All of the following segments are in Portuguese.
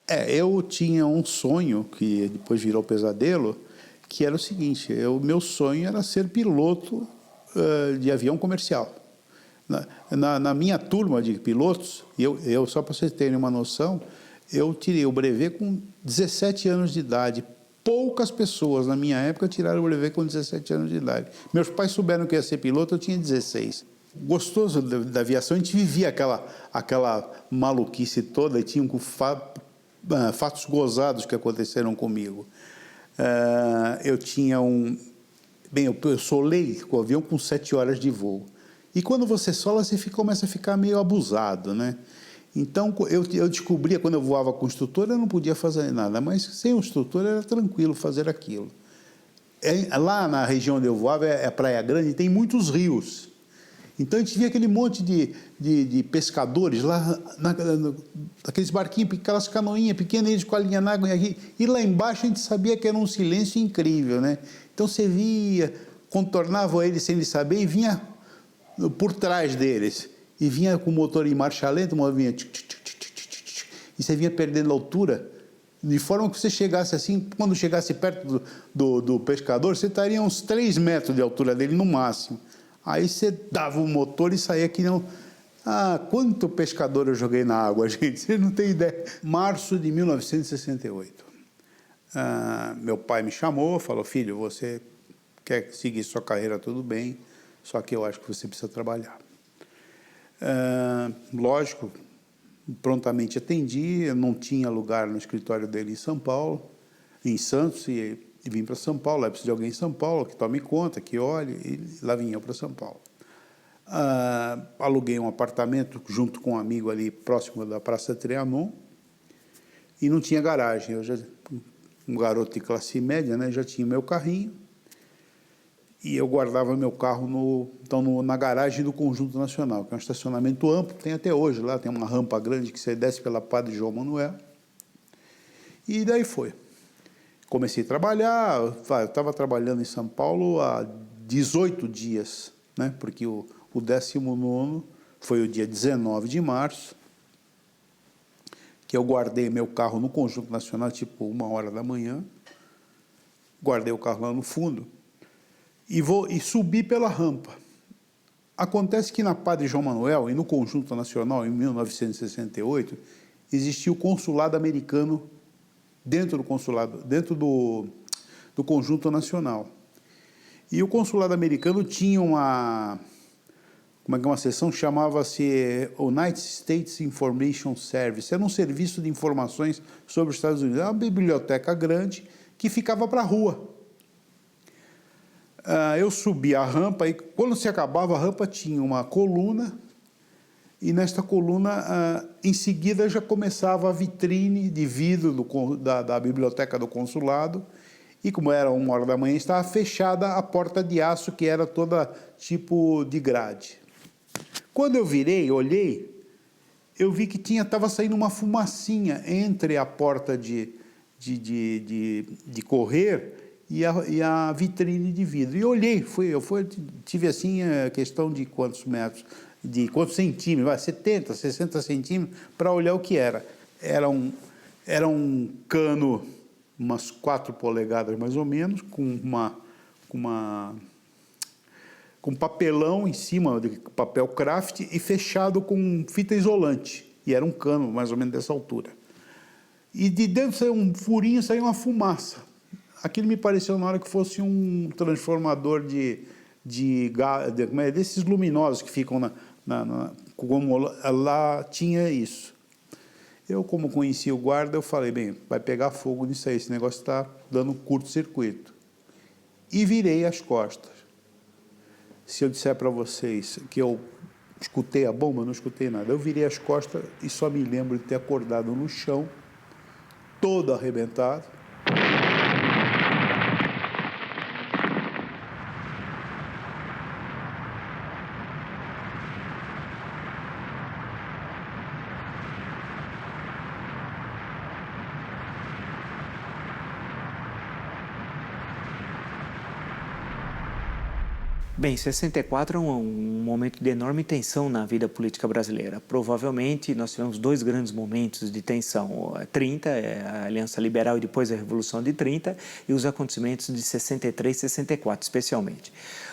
Eu tinha um sonho, que depois virou pesadelo, que era o seguinte: meu sonho era ser piloto de avião comercial. Na minha turma de pilotos, só para vocês terem uma noção, eu tirei o brevet com 17 anos de idade. Poucas pessoas na minha época tiraram o brevet com 17 anos de idade. Meus pais souberam que ia ser piloto, eu tinha 16. Gostoso da aviação, a gente vivia aquela maluquice toda, e tinha fatos gozados que aconteceram comigo. Eu tinha eu solei com o avião com 7 horas de voo. E quando você sola, você começa a ficar meio abusado, né? Então, eu descobria, quando eu voava com o instrutor, eu não podia fazer nada, mas sem o instrutor era tranquilo fazer aquilo. Lá na região onde eu voava, é Praia Grande, tem muitos rios. Então, a gente via aquele monte de pescadores lá, aqueles barquinhos, aquelas canoinhas pequenas, eles com a linha na água, e lá embaixo a gente sabia que era um silêncio incrível, né? Então, você via, contornava eles sem eles saber e vinha por trás deles. E vinha com o motor em marcha lenta, vinha e você vinha perdendo altura, de forma que você chegasse assim, quando chegasse perto do pescador, você estaria uns 3 metros de altura dele no máximo. Aí você dava o motor e saía que não... quanto pescador eu joguei na água, gente, você não tem ideia. Março de 1968. Meu pai me chamou, falou: filho, você quer seguir sua carreira, tudo bem, só que eu acho que você precisa trabalhar. Lógico, prontamente atendi. Eu não tinha lugar no escritório dele em São Paulo, em Santos, e vim para São Paulo. Aí preciso de alguém em São Paulo que tome conta, que olhe, e lá vim eu para São Paulo. Aluguei um apartamento junto com um amigo ali próximo da Praça Trianon, e não tinha garagem. Eu já, um garoto de classe média, né, já tinha meu carrinho, e eu guardava meu carro na garagem do Conjunto Nacional, que é um estacionamento amplo, tem até hoje lá, tem uma rampa grande que você desce pela Padre João Manuel. E daí foi. Comecei a trabalhar. Eu estava trabalhando em São Paulo há 18 dias, né? Porque o 19º foi o dia 19 de março, que eu guardei meu carro no Conjunto Nacional, tipo 1h da manhã, guardei o carro lá no fundo, e subi pela rampa. Acontece que na Padre João Manuel e no Conjunto Nacional, em 1968, existia o consulado americano dentro do Conjunto Nacional. E o consulado americano tinha uma seção que chamava-se United States Information Service. Era um serviço de informações sobre os Estados Unidos. Era uma biblioteca grande que ficava para a rua. Eu subi a rampa, e quando se acabava a rampa tinha uma coluna, e nesta coluna, em seguida, já começava a vitrine de vidro da biblioteca do consulado, e como era 1h da manhã, estava fechada a porta de aço, que era toda tipo de grade. Quando eu virei, olhei, eu vi que estava saindo uma fumacinha entre a porta de correr e a vitrine de vidro. E eu olhei, tive assim a questão de quantos metros, de quantos centímetros, 70, 60 centímetros, para olhar o que era. Era um cano, umas 4 polegadas mais ou menos, com papelão em cima, de papel craft, e fechado com fita isolante. E era um cano mais ou menos dessa altura. E de dentro saiu um furinho, saiu uma fumaça. Aquilo me pareceu na hora que fosse um transformador desses luminosos que ficam como lá tinha isso. Eu, como conhecia o guarda, eu falei: bem, vai pegar fogo nisso aí, esse negócio está dando curto-circuito. E virei as costas. Se eu disser para vocês que eu escutei a bomba, eu não escutei nada. Eu virei as costas e só me lembro de ter acordado no chão, todo arrebentado. Bem, 64 é um momento de enorme tensão na vida política brasileira. Provavelmente nós tivemos dois grandes momentos de tensão. 30, a Aliança Liberal e depois a Revolução de 30, e os acontecimentos de 63 e 64, especialmente.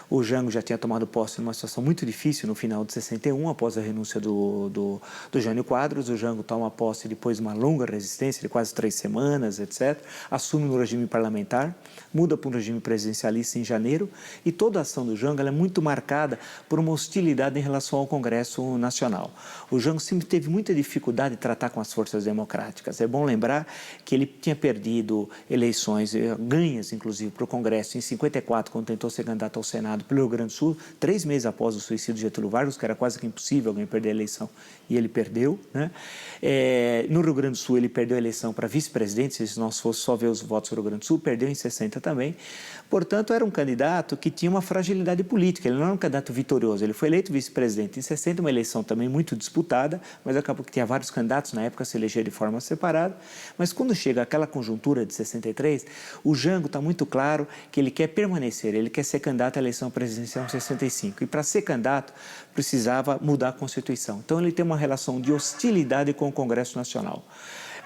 O Jango já tinha tomado posse numa situação muito difícil no final de 61, após a renúncia do Jânio Quadros. O Jango toma posse depois de uma longa resistência, de quase 3 semanas, etc. Assume no regime parlamentar, muda para um regime presidencialista em janeiro, e toda a ação do Jango ela é muito marcada por uma hostilidade em relação ao Congresso Nacional. O Jango sempre teve muita dificuldade de tratar com as forças democráticas. É bom lembrar que ele tinha perdido eleições, ganhas inclusive, para o Congresso em 54, quando tentou ser candidato ao Senado pelo Rio Grande do Sul, 3 meses após o suicídio de Getúlio Vargas, que era quase que impossível alguém perder a eleição, e ele perdeu, né? No Rio Grande do Sul, ele perdeu a eleição para vice-presidente, se nós fosse só ver os votos do Rio Grande do Sul, perdeu em 60 também. Portanto, era um candidato que tinha uma fragilidade política, ele não era um candidato vitorioso, ele foi eleito vice-presidente em 60, uma eleição também muito disputada, mas acabou que tinha vários candidatos, na época se elegeram de forma separada, mas quando chega aquela conjuntura de 63, o Jango está muito claro que ele quer permanecer, ele quer ser candidato à eleição presidencial em 65, e para ser candidato precisava mudar a Constituição. Então ele tem uma relação de hostilidade com o Congresso Nacional.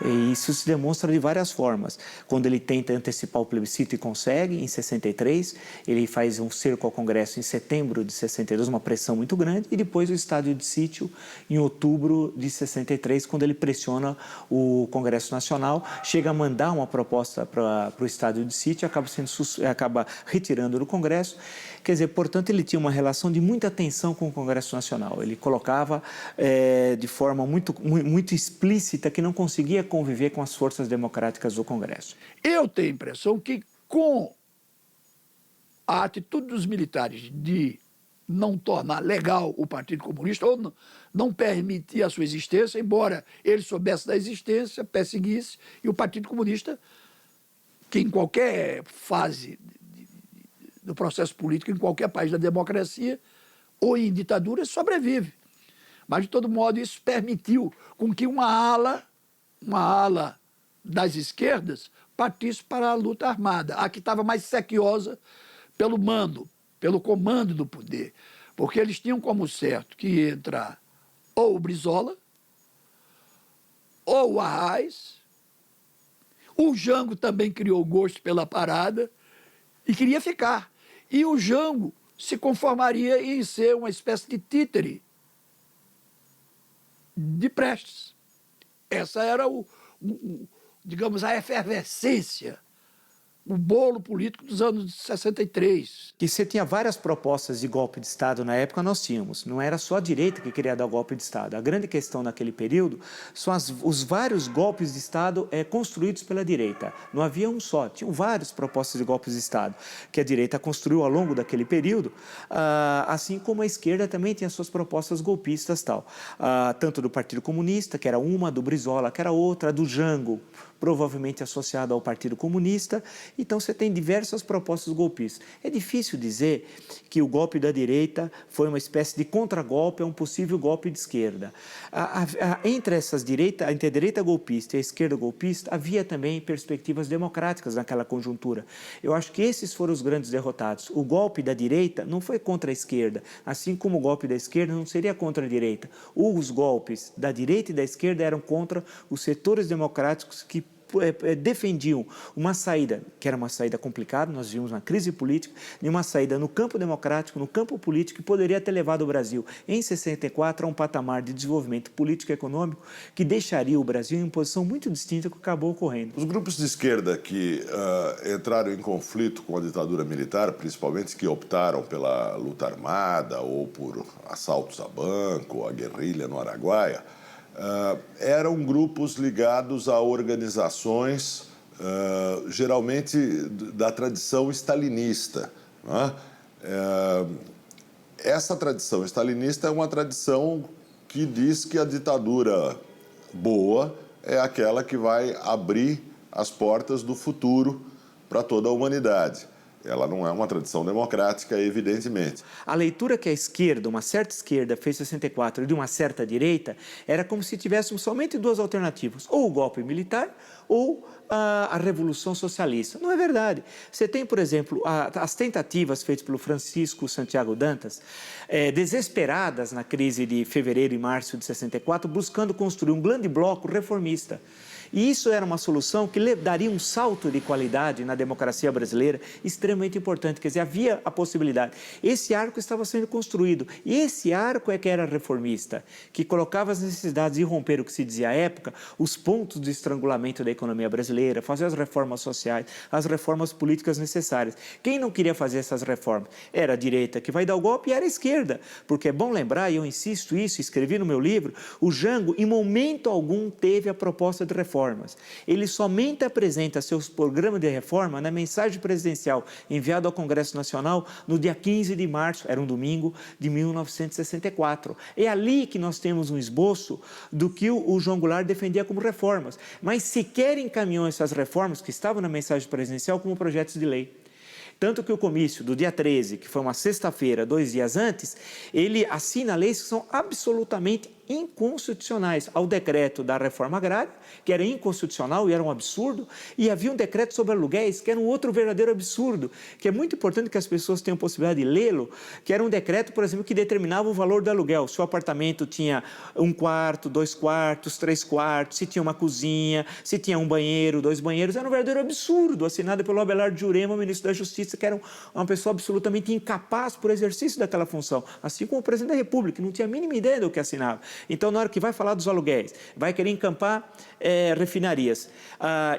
E isso se demonstra de várias formas. Quando ele tenta antecipar o plebiscito e consegue, em 63, ele faz um cerco ao Congresso em setembro de 62, uma pressão muito grande, e depois o estado de sítio em outubro de 63, quando ele pressiona o Congresso Nacional, chega a mandar uma proposta para o estado de sítio, acaba retirando do Congresso. Quer dizer, portanto, ele tinha uma relação de muita tensão com o Congresso Nacional. Ele colocava de forma muito explícita que não conseguia conviver com as forças democráticas do Congresso. Eu tenho a impressão que, com a atitude dos militares de não tornar legal o Partido Comunista, ou não permitir a sua existência, embora ele soubesse da existência, perseguisse, e o Partido Comunista, que em qualquer fase do processo político, em qualquer país da democracia, ou em ditadura, sobrevive. Mas, de todo modo, isso permitiu com que uma ala das esquerdas partisse para a luta armada, a que estava mais sequiosa pelo comando do poder, porque eles tinham como certo que ia entrar ou o Brizola, ou o Arraes. O Jango também criou gosto pela parada e queria ficar. E o Jango se conformaria em ser uma espécie de títere de Prestes. Essa era digamos, a efervescência, o bolo político dos anos 63. Que você tinha várias propostas de golpe de Estado na época, nós tínhamos. Não era só a direita que queria dar o golpe de Estado. A grande questão naquele período são os vários golpes de Estado construídos pela direita. Não havia um só, tinham várias propostas de golpes de Estado que a direita construiu ao longo daquele período, assim como a esquerda também tinha suas propostas golpistas, tanto do Partido Comunista, que era uma, do Brizola, que era outra, do Jango, provavelmente associado ao Partido Comunista. Então, você tem diversas propostas golpistas. É difícil dizer que o golpe da direita foi uma espécie de contragolpe a um possível golpe de esquerda. Entre a direita golpista e a esquerda golpista, havia também perspectivas democráticas naquela conjuntura. Eu acho que esses foram os grandes derrotados. O golpe da direita não foi contra a esquerda, assim como o golpe da esquerda não seria contra a direita. Os golpes da direita e da esquerda eram contra os setores democráticos que defendiam uma saída, que era uma saída complicada, nós vimos uma crise política, e uma saída no campo democrático, no campo político, que poderia ter levado o Brasil, em 64, a um patamar de desenvolvimento político e econômico que deixaria o Brasil em uma posição muito distinta do que acabou ocorrendo. Os grupos de esquerda que entraram em conflito com a ditadura militar, principalmente que optaram pela luta armada ou por assaltos a banco, a guerrilha no Araguaia, eram grupos ligados a organizações, geralmente da tradição stalinista, né? Essa tradição stalinista é uma tradição que diz que a ditadura boa é aquela que vai abrir as portas do futuro para toda a humanidade. Ela não é uma tradição democrática, evidentemente. A leitura que a esquerda, uma certa esquerda, fez em 64 e de uma certa direita, era como se tivéssemos somente duas alternativas, ou o golpe militar ou a Revolução Socialista. Não é verdade. Você tem, por exemplo, as tentativas feitas pelo Francisco Santiago Dantas, desesperadas na crise de fevereiro e março de 64, buscando construir um grande bloco reformista. E isso era uma solução que daria um salto de qualidade na democracia brasileira extremamente importante. Quer dizer, havia a possibilidade. Esse arco estava sendo construído. E esse arco é que era reformista, que colocava as necessidades de romper o que se dizia à época, os pontos de estrangulamento da economia brasileira, fazer as reformas sociais, as reformas políticas necessárias. Quem não queria fazer essas reformas? Era a direita que vai dar o golpe e era a esquerda. Porque é bom lembrar, e eu insisto isso, escrevi no meu livro, o Jango, em momento algum, teve a proposta de reforma. Ele somente apresenta seus programas de reforma na mensagem presidencial enviada ao Congresso Nacional no dia 15 de março, era um domingo, de 1964. É ali que nós temos um esboço do que o João Goulart defendia como reformas, mas sequer encaminhou essas reformas que estavam na mensagem presidencial como projetos de lei. Tanto que o comício do dia 13, que foi uma sexta-feira, 2 dias antes, ele assina leis que são absolutamente inconstitucionais ao decreto da reforma agrária, que era inconstitucional e era um absurdo, e havia um decreto sobre aluguéis, que era um outro verdadeiro absurdo, que é muito importante que as pessoas tenham a possibilidade de lê-lo, que era um decreto, por exemplo, que determinava o valor do aluguel. Se o apartamento tinha 1 quarto, 2 quartos, 3 quartos, se tinha uma cozinha, se tinha 1 banheiro, 2 banheiros, era um verdadeiro absurdo, assinado pelo Abelardo Jurema, ministro da Justiça, que era uma pessoa absolutamente incapaz por exercício daquela função, assim como o presidente da República, que não tinha a mínima ideia do que assinava. Então, na hora que vai falar dos aluguéis, vai querer encampar refinarias,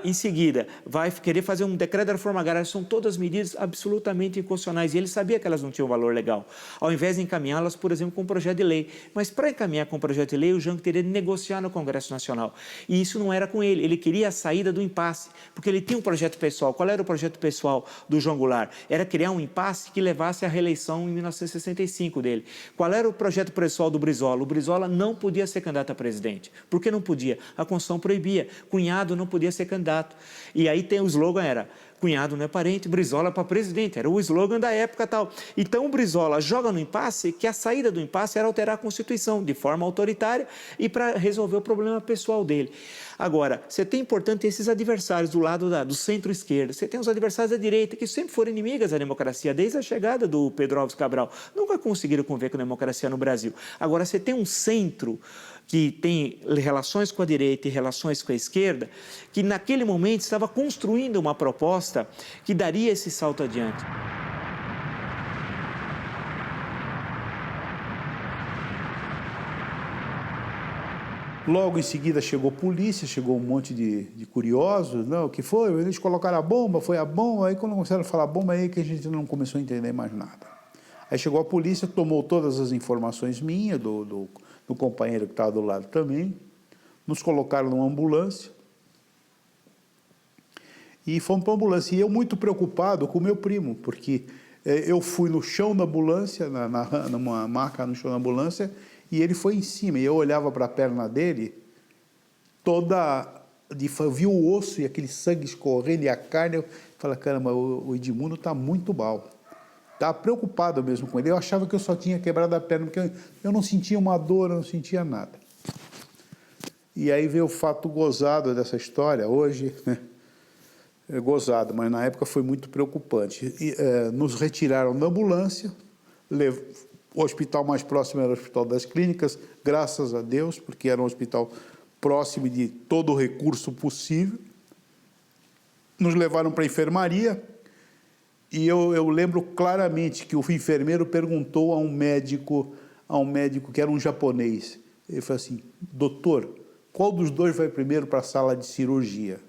em seguida, vai querer fazer um decreto da reforma agrária, são todas medidas absolutamente inconstitucionais, e ele sabia que elas não tinham valor legal, ao invés de encaminhá-las, por exemplo, com um projeto de lei. Mas para encaminhar com um projeto de lei, o Jango teria de negociar no Congresso Nacional, e isso não era com ele, ele queria a saída do impasse, porque ele tinha um projeto pessoal. Qual era o projeto pessoal do João Goulart? Era criar um impasse que levasse à reeleição em 1965 dele. Qual era o projeto pessoal do Brizola? O Brizola não podia ser candidato a presidente. Por que não podia? A Constituição proibia. Cunhado não podia ser candidato. E aí tem o slogan, era cunhado não é parente, Brizola para presidente. Era o slogan da época tal. Então o Brizola joga no impasse que a saída do impasse era alterar a Constituição de forma autoritária e para resolver o problema pessoal dele. Agora, você tem, portanto, esses adversários do lado do centro-esquerda, você tem os adversários da direita, que sempre foram inimigas da democracia, desde a chegada do Pedro Álvares Cabral. Nunca conseguiram conviver com a democracia no Brasil. Agora, você tem um centro que tem relações com a direita e relações com a esquerda, que naquele momento estava construindo uma proposta que daria esse salto adiante. Logo em seguida chegou polícia, chegou um monte de curiosos. Não, o que foi? Eles colocaram a bomba, foi a bomba. Aí quando começaram a falar bomba, aí que a gente não começou a entender mais nada. Aí chegou a polícia, tomou todas as informações minhas, do companheiro que estava do lado também, nos colocaram numa ambulância e fomos para a ambulância. E eu muito preocupado com o meu primo, porque eu fui no chão da ambulância, numa maca no chão da ambulância, e ele foi em cima, e eu olhava para a perna dele, eu vi o osso e aquele sangue escorrendo e a carne, eu falei, caramba, o Edmundo está muito mal. Estava preocupado mesmo com ele, eu achava que eu só tinha quebrado a perna, porque eu não sentia uma dor, eu não sentia nada. E aí veio o fato gozado dessa história, hoje, né? É gozado, mas na época foi muito preocupante. Nos retiraram da ambulância, o hospital mais próximo era o Hospital das Clínicas, graças a Deus, porque era um hospital próximo de todo o recurso possível. Nos levaram para a enfermaria e eu lembro claramente que o enfermeiro perguntou a um médico que era um japonês. Ele falou assim, doutor, qual dos dois vai primeiro para a sala de cirurgia?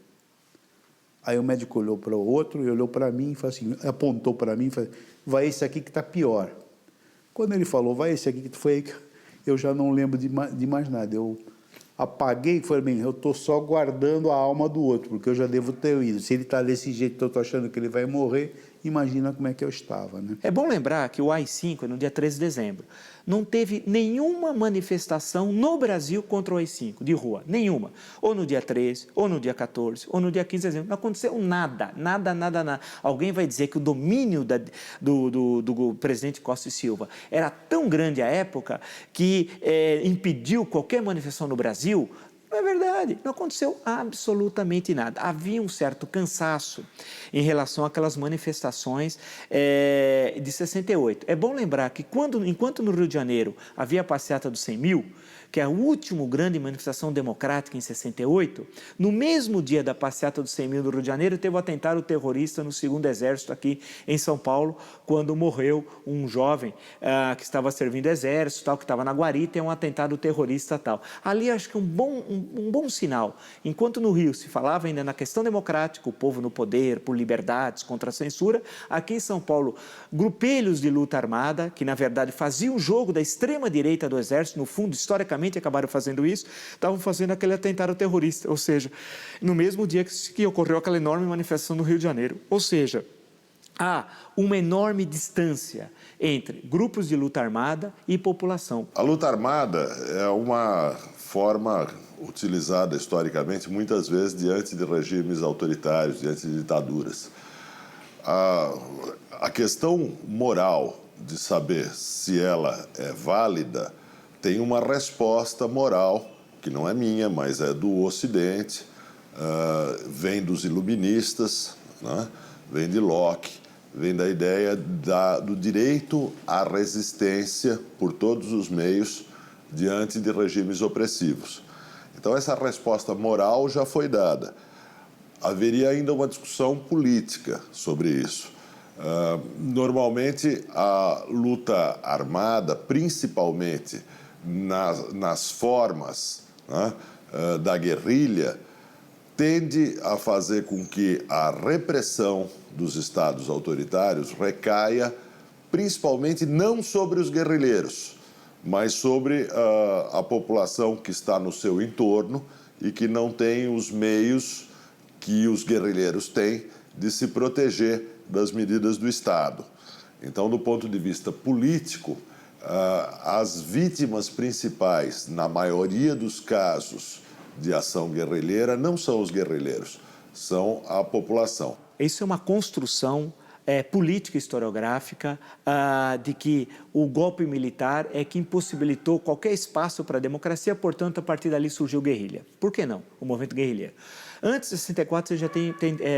Aí o médico olhou para o outro e olhou para mim e falou assim, apontou para mim e falou, vai esse aqui que está pior. Quando ele falou, vai esse aqui, que foi aí que eu já não lembro de mais nada. Eu apaguei e falei, bem, eu estou só guardando a alma do outro, porque eu já devo ter ido. Se ele está desse jeito, eu estou achando que ele vai morrer, imagina como é que eu estava, né? É bom lembrar que o AI-5 é no dia 13 de dezembro. Não teve nenhuma manifestação no Brasil contra o AI-5, de rua, nenhuma. Ou no dia 13, ou no dia 14, ou no dia 15 de dezembro. Não aconteceu nada. Alguém vai dizer que o domínio do presidente Costa e Silva era tão grande à época que impediu qualquer manifestação no Brasil? Não é verdade, não aconteceu absolutamente nada. Havia um certo cansaço em relação àquelas manifestações de 68. É bom lembrar que enquanto no Rio de Janeiro havia a passeata dos 100 mil, que é a última grande manifestação democrática em 68, no mesmo dia da passeata dos 100 mil no Rio de Janeiro, teve o atentado terrorista no 2º Exército aqui em São Paulo, quando morreu um jovem que estava servindo exército, tal, que estava na guarita, é um atentado terrorista tal. Ali acho que um bom sinal. Enquanto no Rio se falava ainda na questão democrática, o povo no poder, por liberdades, contra a censura, aqui em São Paulo, grupelhos de luta armada, que na verdade faziam o jogo da extrema-direita do Exército, no fundo, historicamente acabaram fazendo isso, estavam fazendo aquele atentado terrorista, ou seja, no mesmo dia que ocorreu aquela enorme manifestação no Rio de Janeiro. Ou seja, há uma enorme distância entre grupos de luta armada e população. A luta armada é uma forma utilizada historicamente muitas vezes diante de regimes autoritários, diante de ditaduras. A questão moral de saber se ela é válida tem uma resposta moral, que não é minha, mas é do Ocidente, vem dos iluministas, né? Vem de Locke, vem da ideia do direito à resistência por todos os meios diante de regimes opressivos. Então, essa resposta moral já foi dada. Haveria ainda uma discussão política sobre isso. Normalmente, a luta armada, principalmente nas formas, né, da guerrilha, tende a fazer com que a repressão dos estados autoritários recaia principalmente não sobre os guerrilheiros, mas sobre a população que está no seu entorno e que não tem os meios que os guerrilheiros têm de se proteger das medidas do Estado. Então, do ponto de vista político, as vítimas principais, na maioria dos casos de ação guerrilheira, não são os guerrilheiros, são a população. Isso é uma construção política historiográfica de que o golpe militar é que impossibilitou qualquer espaço para a democracia, portanto, a partir dali surgiu guerrilha. Por que não? O movimento guerrilheiro. Antes de 64, você já tem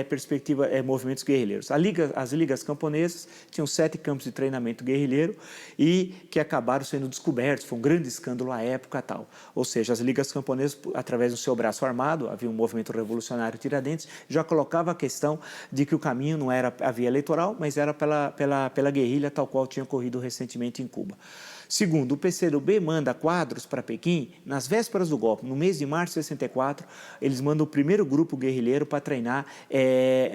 perspectiva, movimentos guerrilheiros. As ligas camponesas tinham 7 campos de treinamento guerrilheiro e que acabaram sendo descobertos. Foi um grande escândalo à época tal. Ou seja, as ligas camponesas, através do seu braço armado, havia um movimento revolucionário Tiradentes, já colocava a questão de que o caminho não era a via eleitoral, mas era pela guerrilha, tal qual tinha ocorrido recentemente em Cuba. Segundo, o PCdoB manda quadros para Pequim nas vésperas do golpe, no mês de março de 64, eles mandam o primeiro grupo guerrilheiro para treinar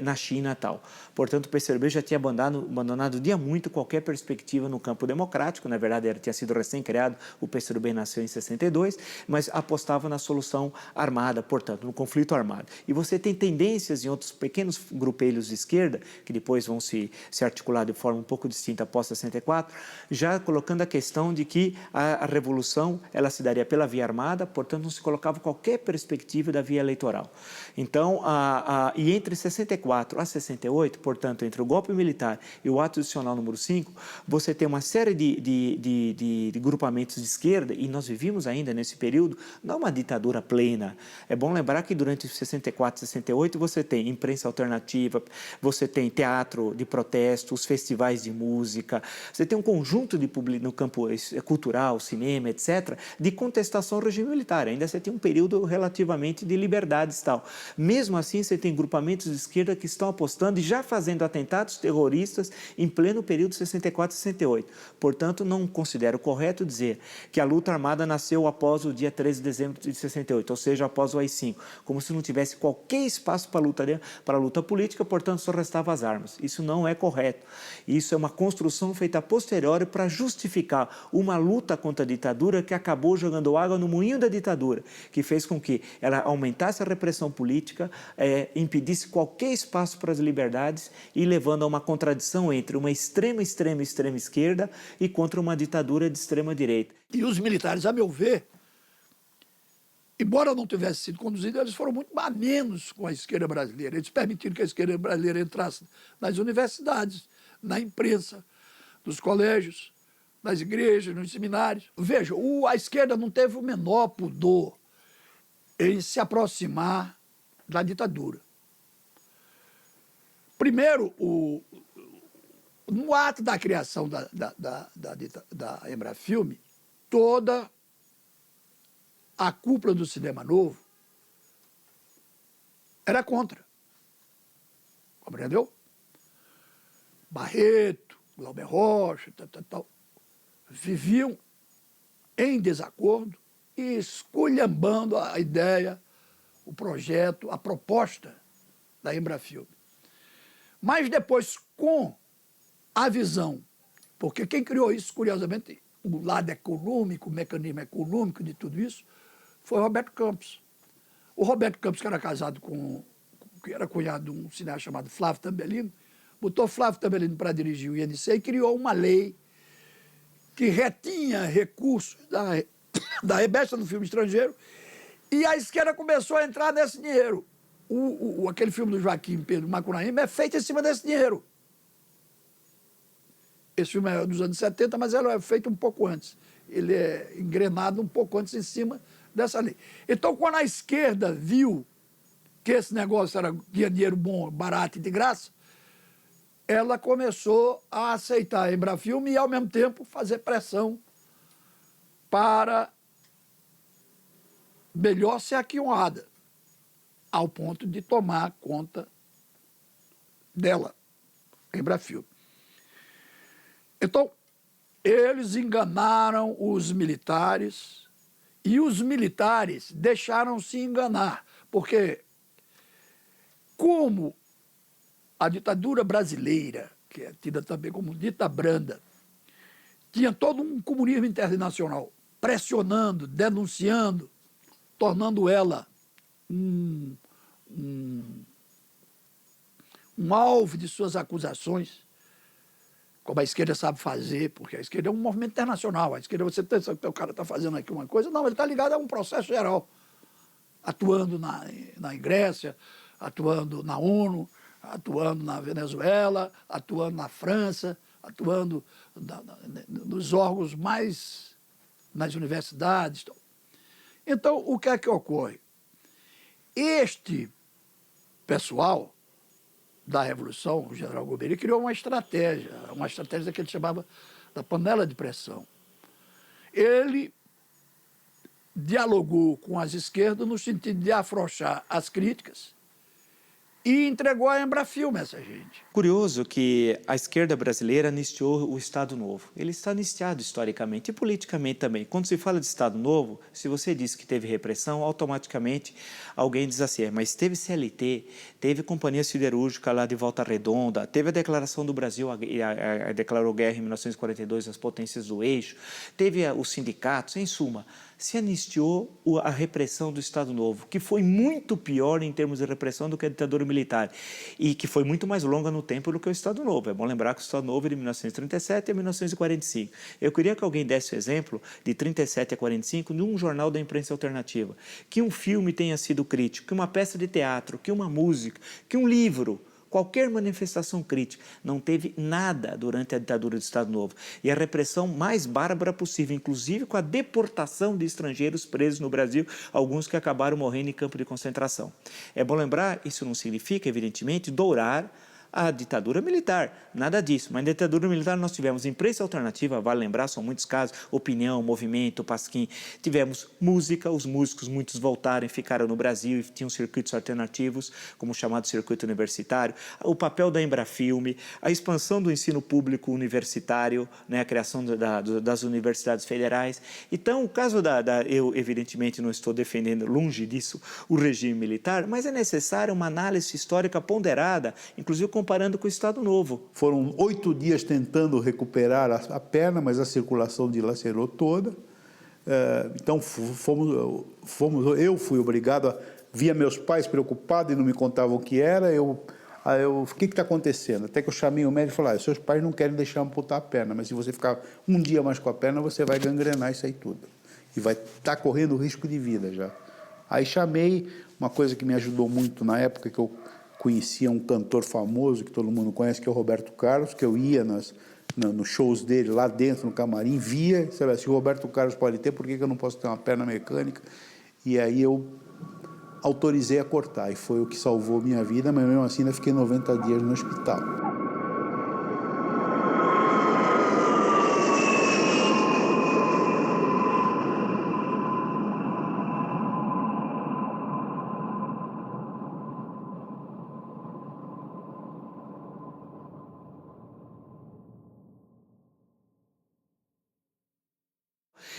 na China e tal. Portanto, o PCdoB já tinha abandonado dia muito qualquer perspectiva no campo democrático, na verdade tinha sido recém-criado, o PCdoB nasceu em 62, mas apostava na solução armada, portanto, no conflito armado. E você tem tendências em outros pequenos grupelhos de esquerda, que depois vão se articular de forma um pouco distinta após 64, já colocando a questão de que a revolução ela se daria pela via armada, portanto não se colocava qualquer perspectiva da via eleitoral. Então, e entre 64 a 68, portanto, entre o golpe militar e o ato institucional número 5, você tem uma série de grupamentos de esquerda, e nós vivíamos ainda nesse período, não uma ditadura plena. É bom lembrar que durante 64 e 68 você tem imprensa alternativa, você tem teatro de protesto, os festivais de música, você tem um conjunto no campo cultural, cinema, etc., de contestação ao regime militar. Ainda você tem um período relativamente de liberdades e tal. Mesmo assim, você tem grupamentos de esquerda que estão apostando e já fazendo atentados terroristas em pleno período de 64 e 68. Portanto, não considero correto dizer que a luta armada nasceu após o dia 13 de dezembro de 68, ou seja, após o AI-5, como se não tivesse qualquer espaço para a luta política, portanto, só restavam as armas. Isso não é correto. Isso é uma construção feita a posteriori para justificar uma luta contra a ditadura que acabou jogando água no moinho da ditadura, que fez com que ela aumentasse a repressão política, impedisse qualquer espaço para as liberdades e levando a uma contradição entre uma extrema esquerda e contra uma ditadura de extrema direita. E os militares, a meu ver, embora não tivesse sido conduzido, eles foram muito menos com a esquerda brasileira. Eles permitiram que a esquerda brasileira entrasse nas universidades, na imprensa, nos colégios, nas igrejas, nos seminários. Veja, a esquerda não teve o menor pudor em se aproximar da ditadura. Primeiro, no ato da criação da Embrafilme, toda a cúpula do cinema novo era contra. Compreendeu? Barreto, Glauber Rocha, tal, viviam em desacordo e esculhambando a ideia, o projeto, a proposta da Embrafilme. Mas depois, com a visão, porque quem criou isso, curiosamente, o lado econômico, o mecanismo econômico de tudo isso, foi o Roberto Campos. O Roberto Campos, que era casado que era cunhado de um cineasta chamado Flávio Tambellino, botou Flávio Tambellino para dirigir o INC e criou uma lei que retinha recursos da remessa do filme estrangeiro, e a esquerda começou a entrar nesse dinheiro. Aquele filme do Joaquim Pedro Macunaíma é feito em cima desse dinheiro. Esse filme é dos anos 70, mas ele é feito um pouco antes. Ele é engrenado um pouco antes em cima dessa lei. Então, quando a esquerda viu que esse negócio tinha dinheiro bom, barato e de graça, ela começou a aceitar a Embrafilme e, ao mesmo tempo, fazer pressão para melhor ser aquionada, ao ponto de tomar conta dela, Embrafilme. Então, eles enganaram os militares e os militares deixaram-se enganar, porque como a ditadura brasileira, que é tida também como dita branda, tinha todo um comunismo internacional pressionando, denunciando, tornando ela um alvo de suas acusações, como a esquerda sabe fazer, porque a esquerda é um movimento internacional. A esquerda, você pensa que o cara está fazendo aqui uma coisa, não, ele está ligado a um processo geral, atuando na Grécia, atuando na ONU, atuando na Venezuela, atuando na França, atuando nos órgãos mais, nas universidades. Então, o que é que ocorre? Este pessoal da Revolução, o general Golbery, criou uma estratégia que ele chamava da panela de pressão. Ele dialogou com as esquerdas no sentido de afrouxar as críticas e entregou a Embrafilme essa gente. Curioso que a esquerda brasileira anistiou o Estado Novo. Ele está anistiado historicamente e politicamente também. Quando se fala de Estado Novo, se você diz que teve repressão, automaticamente alguém diz assim, mas teve CLT, teve Companhia Siderúrgica lá de Volta Redonda, teve a Declaração do Brasil, declarou guerra em 1942 às potências do eixo, teve os sindicatos, em suma, se anistiou a repressão do Estado Novo, que foi muito pior em termos de repressão do que a ditadura militar e que foi muito mais longa no tempo do que o Estado Novo. É bom lembrar que o Estado Novo é de 1937 a 1945. Eu queria que alguém desse o exemplo de 37 a 45 num jornal da imprensa alternativa, que um filme tenha sido crítico, que uma peça de teatro, que uma música, que um livro, qualquer manifestação crítica, não teve nada durante a ditadura do Estado Novo. E a repressão mais bárbara possível, inclusive com a deportação de estrangeiros presos no Brasil, alguns que acabaram morrendo em campo de concentração. É bom lembrar, isso não significa, evidentemente, dourar a ditadura militar, nada disso. Mas na ditadura militar nós tivemos imprensa alternativa, vale lembrar, são muitos casos, Opinião, Movimento, Pasquim. Tivemos música, os músicos, muitos voltaram e ficaram no Brasil e tinham circuitos alternativos, como o chamado circuito universitário. O papel da Embrafilme, a expansão do ensino público universitário, né, a criação das universidades federais. Então, o caso eu evidentemente não estou defendendo, longe disso, o regime militar, mas é necessária uma análise histórica ponderada, inclusive com comparando com o Estado Novo. Foram 8 dias tentando recuperar a perna, mas a circulação dilacerou toda. Então, eu fui obrigado via meus pais preocupados e não me contavam o que era, o que está acontecendo? Até que eu chamei o médico e falei, seus pais não querem deixar amputar a perna, mas se você ficar um dia mais com a perna, você vai gangrenar isso aí tudo. E vai estar correndo risco de vida já. Aí chamei, uma coisa que me ajudou muito na época, que eu conhecia um cantor famoso, que todo mundo conhece, que é o Roberto Carlos, que eu ia nos shows dele, lá dentro, no camarim, via, sabe, se o Roberto Carlos pode ter, por que eu não posso ter uma perna mecânica? E aí eu autorizei a cortar, e foi o que salvou minha vida, mas mesmo assim ainda fiquei 90 dias no hospital.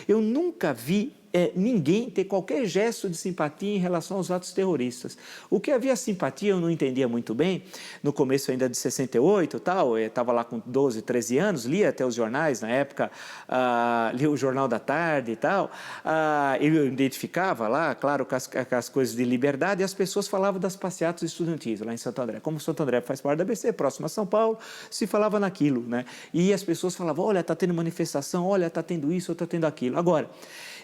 Eu nunca vi ninguém ter qualquer gesto de simpatia em relação aos atos terroristas. O que havia simpatia eu não entendia muito bem, no começo ainda de 68 tal, eu estava lá com 12, 13 anos, lia até os jornais na época, lia o Jornal da Tarde e tal, eu identificava lá, claro, com as coisas de liberdade, e as pessoas falavam das passeatas estudantis lá em Santo André. Como Santo André faz parte da ABC, próximo a São Paulo, se falava naquilo, né? E as pessoas falavam, olha, está tendo manifestação, olha, está tendo isso, está tendo aquilo. Agora,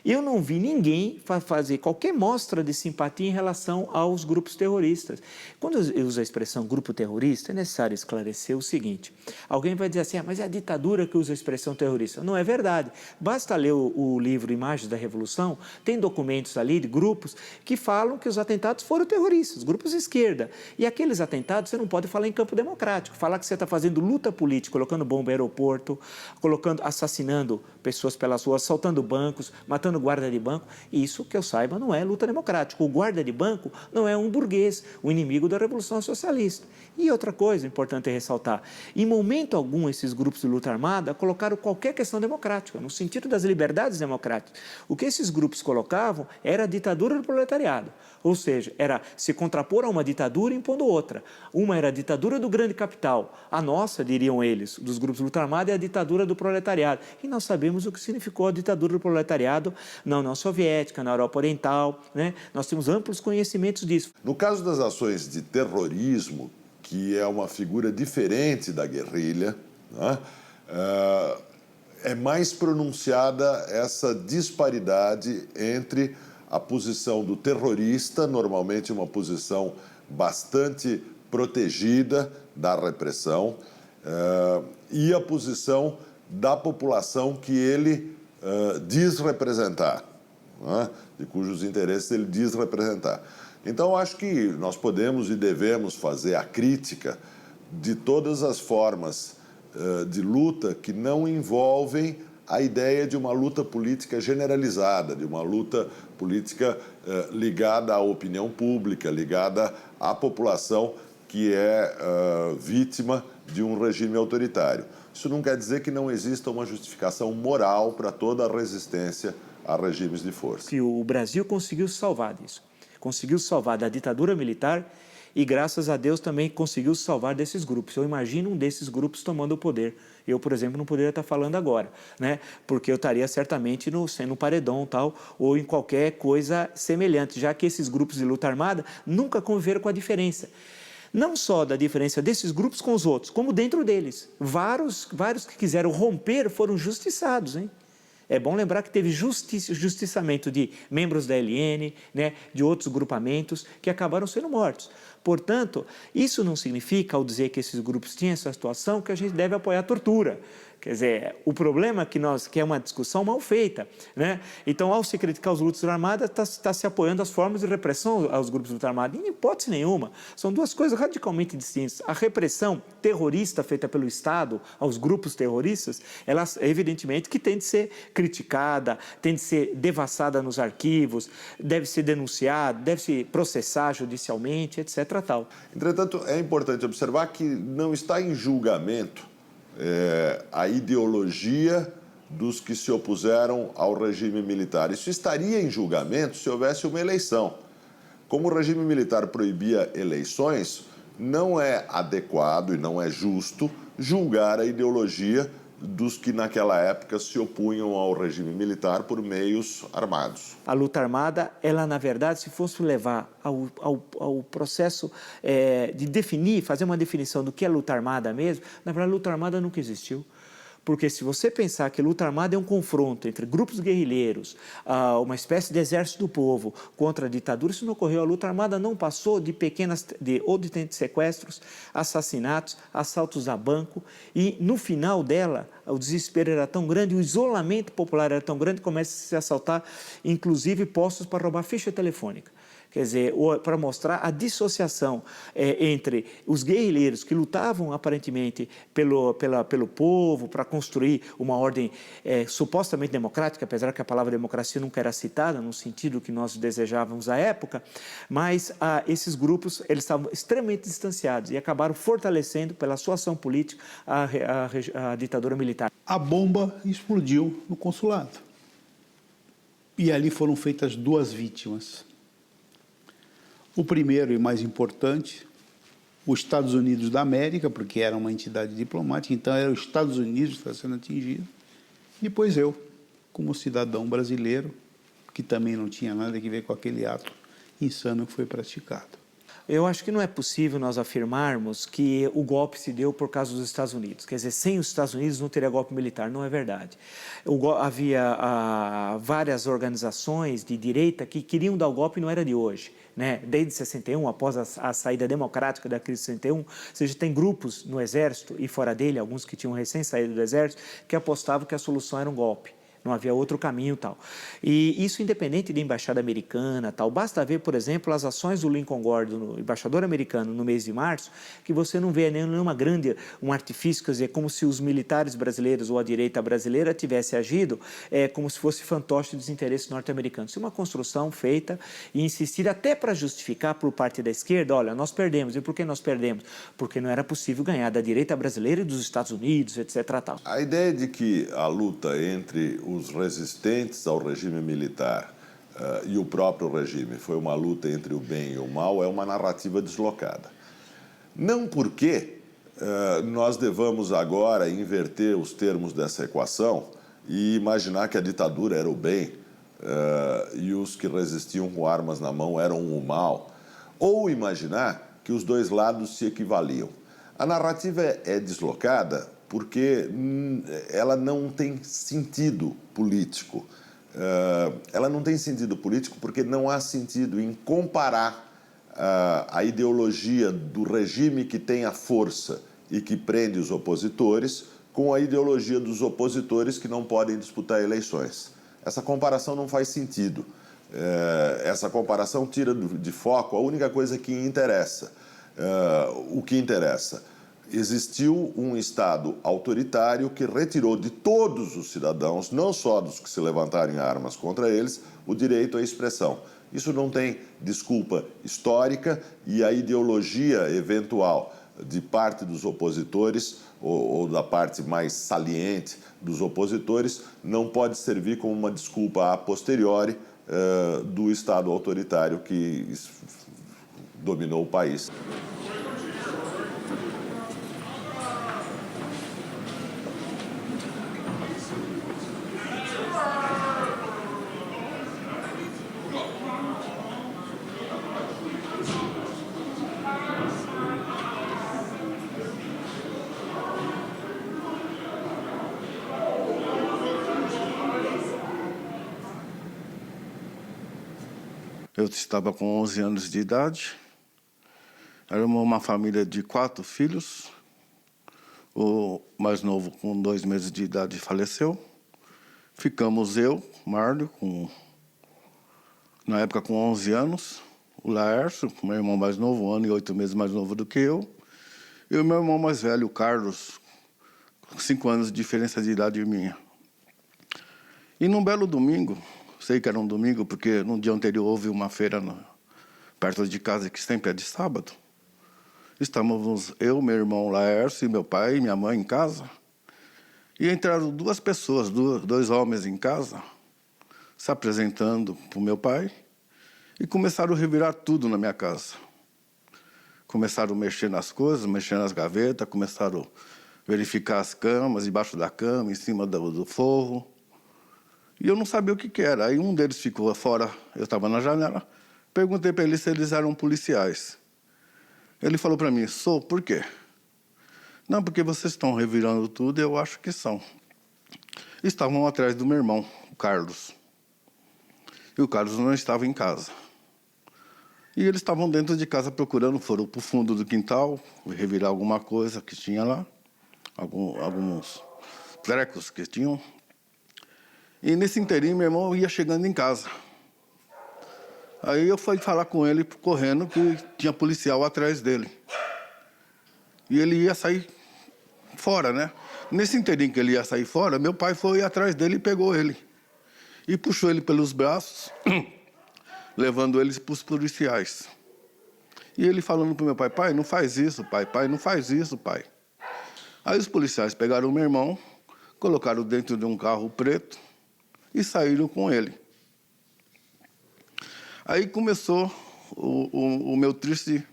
eu não vi ninguém fazer qualquer mostra de simpatia em relação aos grupos terroristas. Quando eu uso a expressão grupo terrorista, é necessário esclarecer o seguinte. Alguém vai dizer assim, mas é a ditadura que usa a expressão terrorista. Não é verdade. Basta ler o livro Imagens da Revolução, tem documentos ali de grupos que falam que os atentados foram terroristas, grupos de esquerda. E aqueles atentados você não pode falar em campo democrático. Falar que você está fazendo luta política, colocando bomba em aeroporto, assassinando pessoas pelas ruas, assaltando bancos, matando guarda de banco, isso que eu saiba não é luta democrática. O guarda de banco não é um burguês, o inimigo da Revolução Socialista. E outra coisa importante é ressaltar, em momento algum esses grupos de luta armada colocaram qualquer questão democrática, no sentido das liberdades democráticas. O que esses grupos colocavam era a ditadura do proletariado, ou seja, era se contrapor a uma ditadura impondo outra. Uma era a ditadura do grande capital, a nossa, diriam eles, dos grupos de luta armada, é a ditadura do proletariado. E nós sabemos o que significou a ditadura do proletariado na União Soviética, na Europa Oriental, né? Nós temos amplos conhecimentos disso. No caso das ações de terrorismo, que é uma figura diferente da guerrilha, né? É mais pronunciada essa disparidade entre a posição do terrorista, normalmente uma posição bastante protegida da repressão, e a posição da população que ele diz representar, né? De cujos interesses ele diz representar. Então, acho que nós podemos e devemos fazer a crítica de todas as formas de luta que não envolvem a ideia de uma luta política generalizada, de uma luta política ligada à opinião pública, ligada à população que é vítima de um regime autoritário. Isso não quer dizer que não exista uma justificação moral para toda a resistência a regimes de força. Que o Brasil conseguiu salvar disso. Conseguiu salvar da ditadura militar e, graças a Deus, também conseguiu salvar desses grupos. Eu imagino um desses grupos tomando o poder. Eu, por exemplo, não poderia estar falando agora, né? Porque eu estaria certamente sendo um paredão tal, ou em qualquer coisa semelhante, já que esses grupos de luta armada nunca conviveram com a diferença. Não só da diferença desses grupos com os outros, como dentro deles. Vários que quiseram romper foram justiçados, hein? É bom lembrar que teve justiçamento de membros da LN, né, de outros grupamentos que acabaram sendo mortos. Portanto, isso não significa, ao dizer que esses grupos tinham essa situação, que a gente deve apoiar a tortura. Quer dizer, o problema é que é uma discussão mal feita, né? Então, ao se criticar os grupos armados, está se apoiando as formas de repressão aos grupos de luta armada. Em hipótese nenhuma. São duas coisas radicalmente distintas. A repressão terrorista feita pelo Estado aos grupos terroristas, ela, evidentemente, que tem de ser criticada, tem de ser devassada nos arquivos, deve ser denunciada, deve se processar judicialmente, etc. Tal. Entretanto, é importante observar que não está em julgamento a ideologia dos que se opuseram ao regime militar. Isso estaria em julgamento se houvesse uma eleição. Como o regime militar proibia eleições, não é adequado e não é justo julgar a ideologia dos que naquela época se opunham ao regime militar por meios armados. A luta armada, ela na verdade, se fosse levar ao processo de definir, fazer uma definição do que é luta armada mesmo, na verdade a luta armada nunca existiu. Porque se você pensar que luta armada é um confronto entre grupos guerrilheiros, uma espécie de exército do povo contra a ditadura, isso não ocorreu. A luta armada não passou de sequestros, assassinatos, assaltos a banco, e no final dela, o desespero era tão grande, o isolamento popular era tão grande, que começa a se assaltar, inclusive, postos para roubar ficha telefônica. Quer dizer, para mostrar a dissociação entre os guerrilheiros que lutavam aparentemente pelo povo, para construir uma ordem supostamente democrática, apesar que a palavra democracia nunca era citada no sentido que nós desejávamos à época, mas esses grupos eles estavam extremamente distanciados e acabaram fortalecendo pela sua ação política a ditadura militar. A bomba explodiu no consulado. E ali foram feitas 2 vítimas. O primeiro e mais importante, os Estados Unidos da América, porque era uma entidade diplomática, então era os Estados Unidos que estava sendo atingido. Depois eu, como cidadão brasileiro, que também não tinha nada a ver com aquele ato insano que foi praticado. Eu acho que não é possível nós afirmarmos que o golpe se deu por causa dos Estados Unidos. Quer dizer, sem os Estados Unidos não teria golpe militar. Não é verdade. Havia várias organizações de direita que queriam dar o golpe e não era de hoje. Né? Desde 61, após a saída democrática da crise de 61, ou seja, tem grupos no Exército e fora dele, alguns que tinham recém saído do Exército, que apostavam que a solução era um golpe. Não havia outro caminho tal. E isso independente da embaixada americana tal. Basta ver, por exemplo, as ações do Lincoln Gordon, embaixador americano, no mês de março, que você não vê nenhuma um artifício, quer dizer, como se os militares brasileiros ou a direita brasileira tivesse agido como se fosse fantoche dos interesses norte-americanos. Isso é uma construção feita e insistida até para justificar por parte da esquerda, olha, nós perdemos. E por que nós perdemos? Porque não era possível ganhar da direita brasileira e dos Estados Unidos, etc. Tal. A ideia de que a luta entre os resistentes ao regime militar e o próprio regime foi uma luta entre o bem e o mal é uma narrativa deslocada. Não porque nós devamos agora inverter os termos dessa equação e imaginar que a ditadura era o bem e os que resistiam com armas na mão eram o mal, ou imaginar que os dois lados se equivaliam. A narrativa é deslocada porque ela não tem sentido político. Ela não tem sentido político porque não há sentido em comparar a ideologia do regime que tem a força e que prende os opositores com a ideologia dos opositores que não podem disputar eleições. Essa comparação não faz sentido. Essa comparação tira de foco a única coisa que interessa. O que interessa? Existiu um Estado autoritário que retirou de todos os cidadãos, não só dos que se levantaram em armas contra eles, o direito à expressão. Isso não tem desculpa histórica e a ideologia eventual de parte dos opositores ou da parte mais saliente dos opositores não pode servir como uma desculpa a posteriori do Estado autoritário que dominou o país. Eu estava com 11 anos de idade, era uma família de 4 filhos, o mais novo com 2 meses de idade faleceu, ficamos eu, Márcio, na época com 11 anos, o Laércio, meu irmão mais novo, 1 ano e 8 meses mais novo do que eu, e o meu irmão mais velho, o Carlos, com 5 anos de diferença de idade minha. E num belo domingo, sei que era um domingo, porque no dia anterior houve uma feira perto de casa, que sempre é de sábado. Estávamos eu, meu irmão Laércio, e meu pai e minha mãe em casa. E entraram 2 pessoas, 2 homens em casa, se apresentando para o meu pai, e começaram a revirar tudo na minha casa. começaram a mexer nas coisas, mexer nas gavetas, começaram a verificar as camas, debaixo da cama, em cima do forro. E eu não sabia o que era. Aí um deles ficou fora, eu estava na janela, perguntei para ele se eles eram policiais. Ele falou para mim, sou, por quê? Não, porque vocês estão revirando tudo e eu acho que são. Estavam atrás do meu irmão, o Carlos. E o Carlos não estava em casa. E eles estavam dentro de casa procurando, foram para o fundo do quintal, revirar alguma coisa que tinha lá, alguns trecos que tinham. E nesse inteirinho, meu irmão ia chegando em casa. Aí eu fui falar com ele, correndo, que tinha policial atrás dele. E ele ia sair fora, né? Nesse inteirinho que ele ia sair fora, meu pai foi atrás dele e pegou ele. E puxou ele pelos braços, levando eles para os policiais. E ele falando para o meu pai, pai, não faz isso, pai, não faz isso, pai. Aí os policiais pegaram o meu irmão, colocaram dentro de um carro preto e saíram com ele. Aí começou o meu triste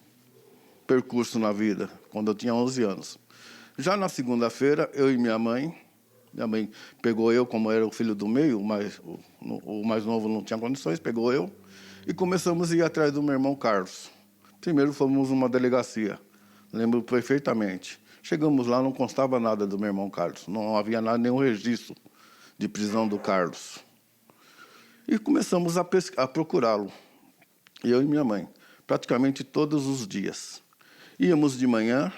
percurso na vida, quando eu tinha 11 anos. Já na segunda-feira, eu e minha mãe pegou eu, como era o filho do meio, mas o mais novo não tinha condições, pegou eu e começamos a ir atrás do meu irmão Carlos. Primeiro fomos numa delegacia, lembro perfeitamente. Chegamos lá, não constava nada do meu irmão Carlos, não havia nada, nenhum registro de prisão do Carlos. E começamos a procurá-lo, eu e minha mãe, praticamente todos os dias. Íamos de manhã,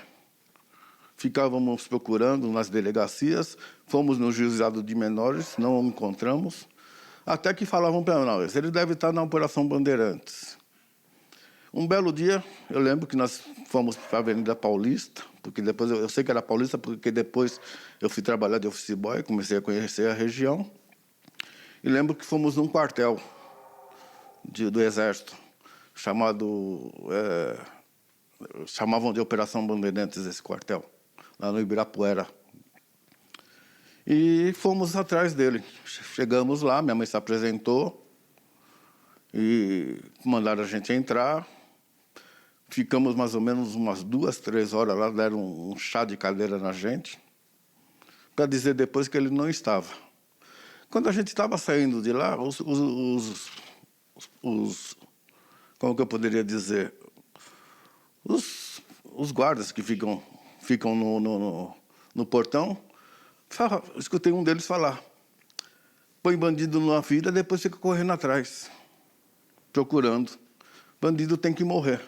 ficávamos procurando nas delegacias, fomos no juizado de menores, não o encontramos, até que falavam para nós, ele deve estar na Operação Bandeirantes. Um belo dia, eu lembro que nós fomos para a Avenida Paulista, porque depois eu sei que era Paulista, porque depois eu fui trabalhar de office boy, comecei a conhecer a região, e lembro que fomos num quartel do Exército, chamavam de Operação Bandeirantes esse quartel, lá no Ibirapuera. E fomos atrás dele. Chegamos lá, minha mãe se apresentou e mandaram a gente entrar. Ficamos mais ou menos umas 2, 3 horas lá, deram um chá de cadeira na gente, para dizer depois que ele não estava. Quando a gente estava saindo de lá, como que eu poderia dizer? Os guardas que ficam no portão, escutei um deles falar, põe bandido numa fila, depois fica correndo atrás, procurando. Bandido tem que morrer.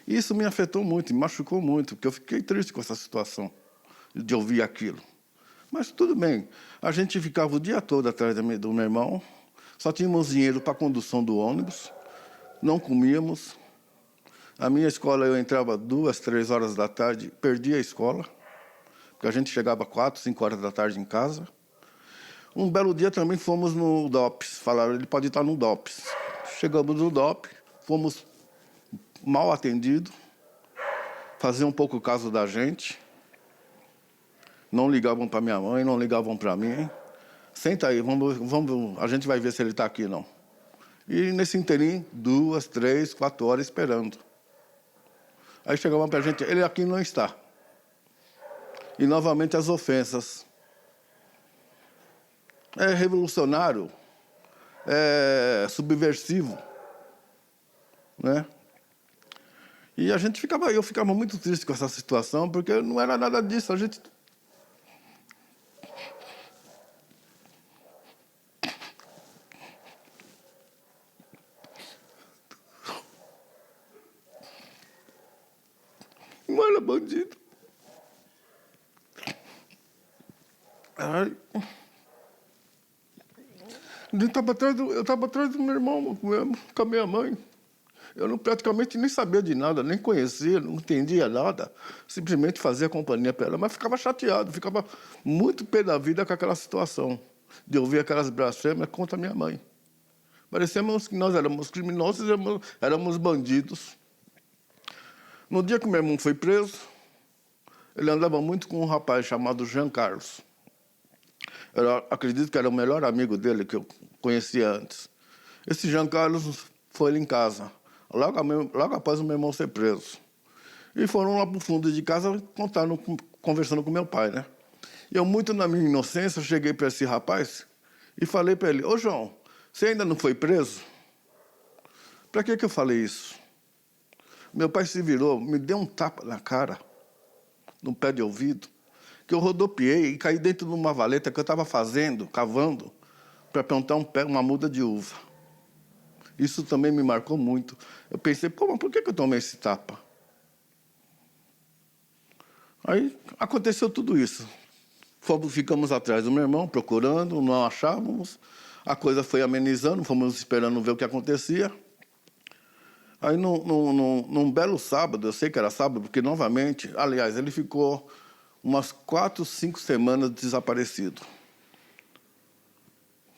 Isso me afetou muito, me machucou muito, porque eu fiquei triste com essa situação, de ouvir aquilo. Mas tudo bem, a gente ficava o dia todo atrás do meu irmão, só tínhamos dinheiro para a condução do ônibus, não comíamos. A minha escola, eu entrava 2, 3 horas da tarde, perdia a escola, porque a gente chegava 4, 5 horas da tarde em casa. Um belo dia também fomos no DOPS, falaram, ele pode estar no DOPS. Chegamos no DOPS, fomos mal atendidos, faziam um pouco caso da gente, não ligavam para minha mãe, não ligavam para mim. Senta aí, a gente vai ver se ele está aqui, não. E nesse inteirinho, 2, 3, 4 horas esperando. Aí chegavam para a gente, ele aqui não está. E novamente as ofensas. É revolucionário, é subversivo, né? E eu ficava muito triste com essa situação, porque não era nada disso. A gente não era bandido. Eu estava atrás do meu irmão, com a minha mãe. Eu praticamente nem sabia de nada, nem conhecia, não entendia nada. Simplesmente fazia companhia para ela, mas ficava chateado, ficava muito pé da vida com aquela situação, de ouvir aquelas blasfêmias contra a minha mãe. Parecíamos que nós éramos criminosos, éramos bandidos. No dia que meu irmão foi preso, ele andava muito com um rapaz chamado Jean Carlos. Eu acredito que era o melhor amigo dele que eu conhecia antes. Esse Jean Carlos foi lá em casa, logo após o meu irmão ser preso. E foram lá para o fundo de casa conversando com meu pai, né? E eu, muito na minha inocência, cheguei para esse rapaz e falei para ele: ô João, você ainda não foi preso? Para que eu falei isso? Meu pai se virou, me deu um tapa na cara, no pé de ouvido, que eu rodopiei e caí dentro de uma valeta que eu estava cavando, para plantar uma muda de uva. Isso também me marcou muito. Eu pensei, pô, mas por que eu tomei esse tapa? Aí aconteceu tudo isso. Ficamos atrás do meu irmão, procurando, não achávamos. A coisa foi amenizando, fomos esperando ver o que acontecia. Aí, num belo sábado, eu sei que era sábado, porque novamente, aliás, ele ficou umas 4, 5 semanas desaparecido.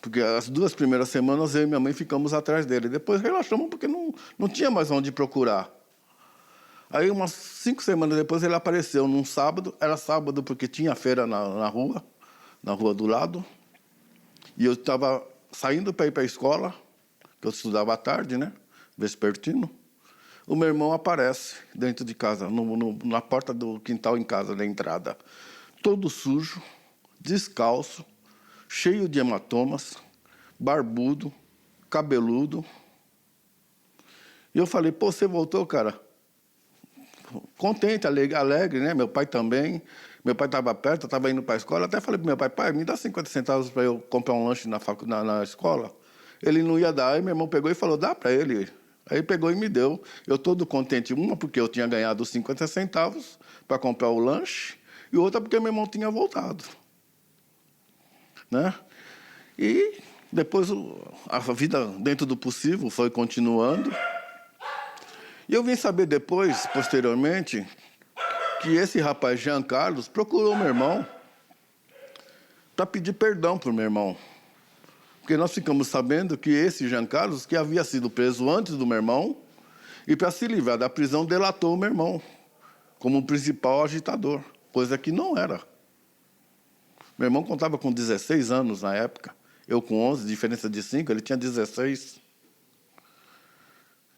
Porque as 2 primeiras semanas eu e minha mãe ficamos atrás dele. Depois relaxamos porque não tinha mais onde procurar. Aí, umas 5 semanas depois, ele apareceu num sábado. Era sábado porque tinha feira na rua do lado. E eu estava saindo para ir para a escola, que eu estudava à tarde, né? Vespertino. O meu irmão aparece dentro de casa, na porta do quintal em casa, da entrada. Todo sujo, descalço, cheio de hematomas, barbudo, cabeludo. E eu falei, pô, você voltou, cara? Contente, alegre, né? Meu pai também. Meu pai estava perto, estava indo para a escola. Até falei para meu pai, pai, me dá 50 centavos para eu comprar um lanche na escola. Ele não ia dar, aí meu irmão pegou e falou, dá para ele. Aí pegou e me deu. Eu todo contente, uma porque eu tinha ganhado 50 centavos para comprar o lanche, e outra porque meu irmão tinha voltado. Né? E depois a vida, dentro do possível, foi continuando. E eu vim saber depois, posteriormente, que esse rapaz, Jean Carlos, procurou meu irmão para pedir perdão para o meu irmão. Porque nós ficamos sabendo que esse Jean Carlos, que havia sido preso antes do meu irmão, e para se livrar da prisão, delatou o meu irmão como o principal agitador, coisa que não era. Meu irmão contava com 16 anos na época, eu com 11, diferença de 5, ele tinha 16.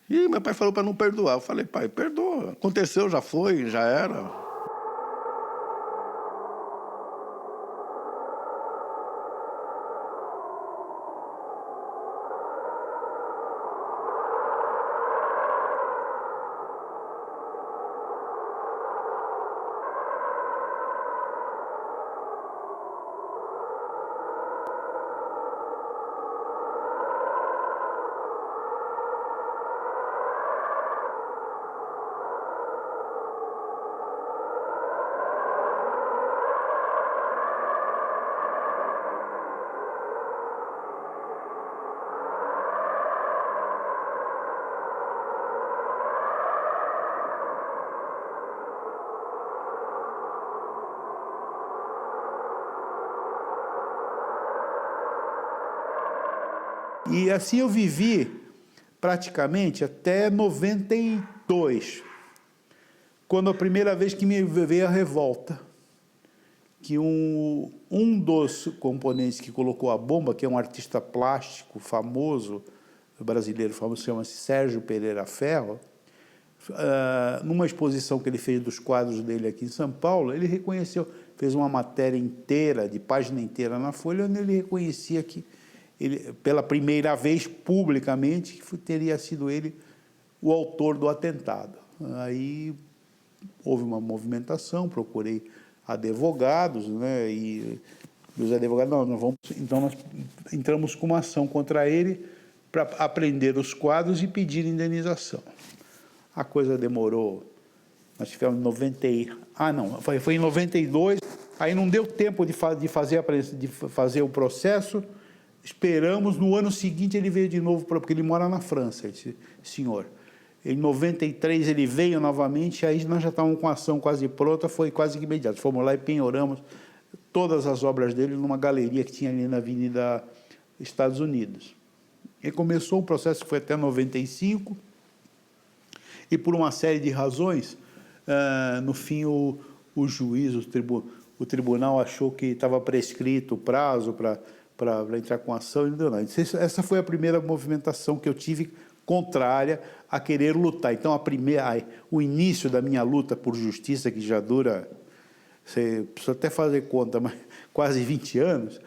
E meu pai falou para não perdoar. Eu falei, pai, perdoa. Aconteceu, já foi, já era. E assim eu vivi praticamente até 92, quando a primeira vez que me veio a revolta, que um dos componentes que colocou a bomba, que é um artista plástico famoso, brasileiro famoso, chama-se Sérgio Pereira Ferro, numa exposição que ele fez dos quadros dele aqui em São Paulo, ele reconheceu, fez uma matéria inteira, de página inteira na Folha, onde ele reconhecia que ele, pela primeira vez publicamente, que teria sido ele o autor do atentado. Aí houve uma movimentação, procurei advogados, né, e os advogados, então nós entramos com uma ação contra ele para apreender os quadros e pedir indenização. A coisa demorou, nós tivemos foi em 92, aí não deu tempo de fazer o processo. Esperamos, no ano seguinte ele veio de novo, porque ele mora na França, esse senhor. Em 93 ele veio novamente, aí nós já estávamos com a ação quase pronta, foi quase que imediato. Fomos lá e penhoramos todas as obras dele numa galeria que tinha ali na Avenida Estados Unidos. E começou o processo, foi até 95, e por uma série de razões, no fim o juiz, o tribunal achou que estava prescrito o prazo para entrar com ação e não deu nada. Essa foi a primeira movimentação que eu tive contrária a querer lutar. Então, o início da minha luta por justiça, que já dura, você precisa até fazer conta, mas quase 20 anos,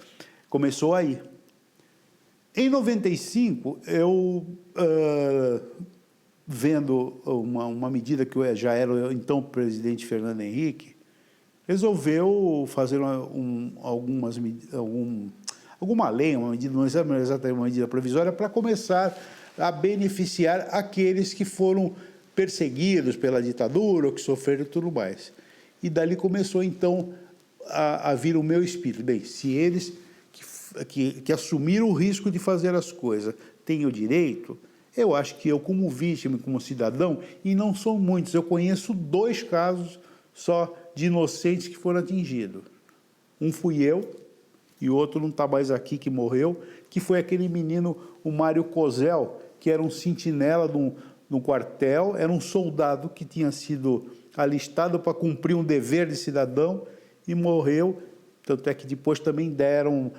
começou aí. Em 95, eu, vendo uma medida que já era o então presidente Fernando Henrique, resolveu fazer alguma lei, uma medida, não exatamente uma medida provisória, para começar a beneficiar aqueles que foram perseguidos pela ditadura ou que sofreram e tudo mais. E dali começou, então, a vir o meu espírito. Bem, se eles que assumiram o risco de fazer as coisas têm o direito, eu acho que eu, como vítima, como cidadão, e não são muitos, eu conheço 2 casos só de inocentes que foram atingidos. Um fui eu, e o outro não está mais aqui, que morreu, que foi aquele menino, o Mário Cosel, que era um sentinela de um quartel, era um soldado que tinha sido alistado para cumprir um dever de cidadão e morreu, tanto é que depois também deram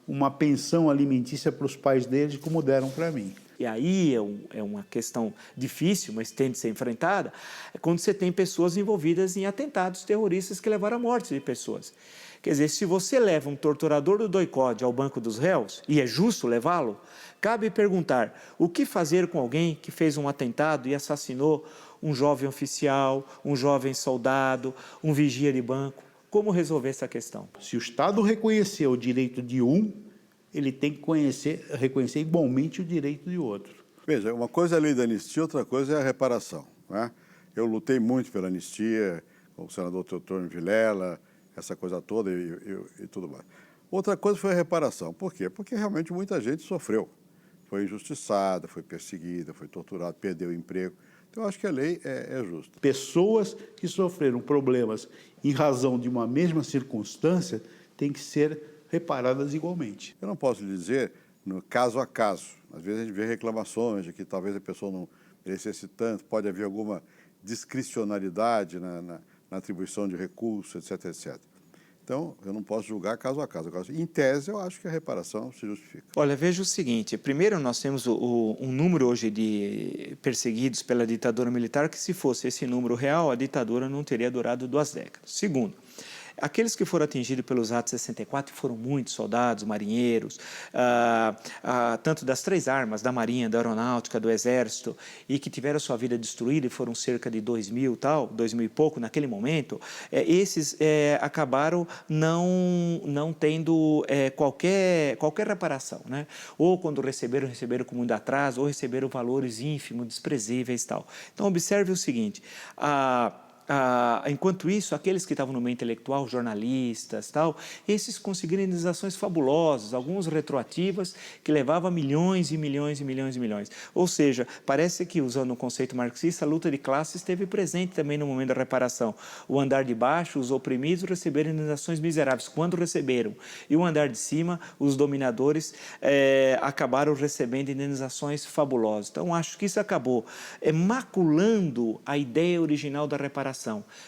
uma pensão alimentícia para os pais deles, como deram para mim. E aí é uma questão difícil, mas tem de ser enfrentada, é quando você tem pessoas envolvidas em atentados terroristas que levaram à morte de pessoas. Quer dizer, se você leva um torturador do doicode ao banco dos réus, e é justo levá-lo, cabe perguntar o que fazer com alguém que fez um atentado e assassinou um jovem oficial, um jovem soldado, um vigia de banco. Como resolver essa questão? Se o Estado reconhecer o direito de um, ele tem que reconhecer igualmente o direito de outro. Veja, uma coisa é a lei da anistia, outra coisa é a reparação, né? Eu lutei muito pela anistia, com o senador Teotônio Vilela, essa coisa toda e tudo mais. Outra coisa foi a reparação. Por quê? Porque realmente muita gente sofreu. Foi injustiçada, foi perseguida, foi torturada, perdeu o emprego. Então, eu acho que a lei é justa. Pessoas que sofreram problemas em razão de uma mesma circunstância têm que ser reparadas igualmente. Eu não posso lhe dizer no caso a caso. Às vezes a gente vê reclamações de que talvez a pessoa não merecesse tanto, pode haver alguma discricionalidade na atribuição de recursos, etc, etc. Então, eu não posso julgar caso a caso. Em tese, eu acho que a reparação se justifica. Olha, veja o seguinte, primeiro nós temos um número hoje de perseguidos pela ditadura militar que, se fosse esse número real, a ditadura não teria durado 2 décadas. Segundo, aqueles que foram atingidos pelos atos 64 foram muitos soldados, marinheiros, tanto das 3 armas, da Marinha, da Aeronáutica, do Exército, e que tiveram sua vida destruída, e foram cerca de 2.000 e pouco naquele momento, esses acabaram não tendo qualquer reparação, né? Ou quando receberam com muito atraso, ou receberam valores ínfimos, desprezíveis e tal. Então, observe o seguinte, enquanto isso, aqueles que estavam no meio intelectual, jornalistas, tal, esses conseguiram indenizações fabulosas, algumas retroativas, que levavam a milhões e milhões e milhões e milhões. Ou seja, parece que, usando um conceito marxista, a luta de classes esteve presente também no momento da reparação. O andar de baixo, os oprimidos, receberam indenizações miseráveis, quando receberam. E o andar de cima, os dominadores, acabaram recebendo indenizações fabulosas. Então, acho que isso acabou maculando a ideia original da reparação.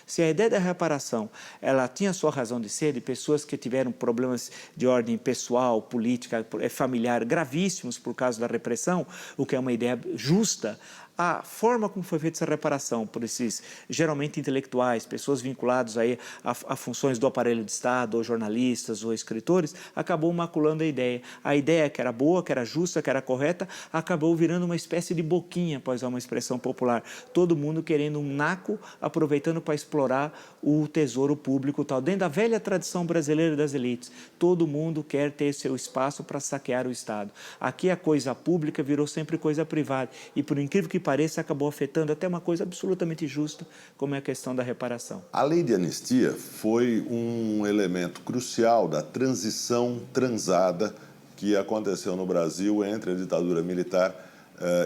Se a ideia da reparação ela tinha sua razão de ser, de pessoas que tiveram problemas de ordem pessoal, política, familiar, gravíssimos por causa da repressão, o que é uma ideia justa, a forma como foi feita essa reparação por esses, geralmente intelectuais, pessoas vinculadas aí a funções do aparelho de Estado, ou jornalistas, ou escritores, acabou maculando a ideia. A ideia que era boa, que era justa, que era correta, acabou virando uma espécie de boquinha, após uma expressão popular. Todo mundo querendo um naco, aproveitando para explorar o tesouro público tal. Dentro da velha tradição brasileira das elites, todo mundo quer ter seu espaço para saquear o Estado. Aqui a coisa pública virou sempre coisa privada. E, por incrível que pareça, acabou afetando até uma coisa absolutamente justa, como é a questão da reparação. A lei de anistia foi um elemento crucial da transição transada que aconteceu no Brasil entre a ditadura militar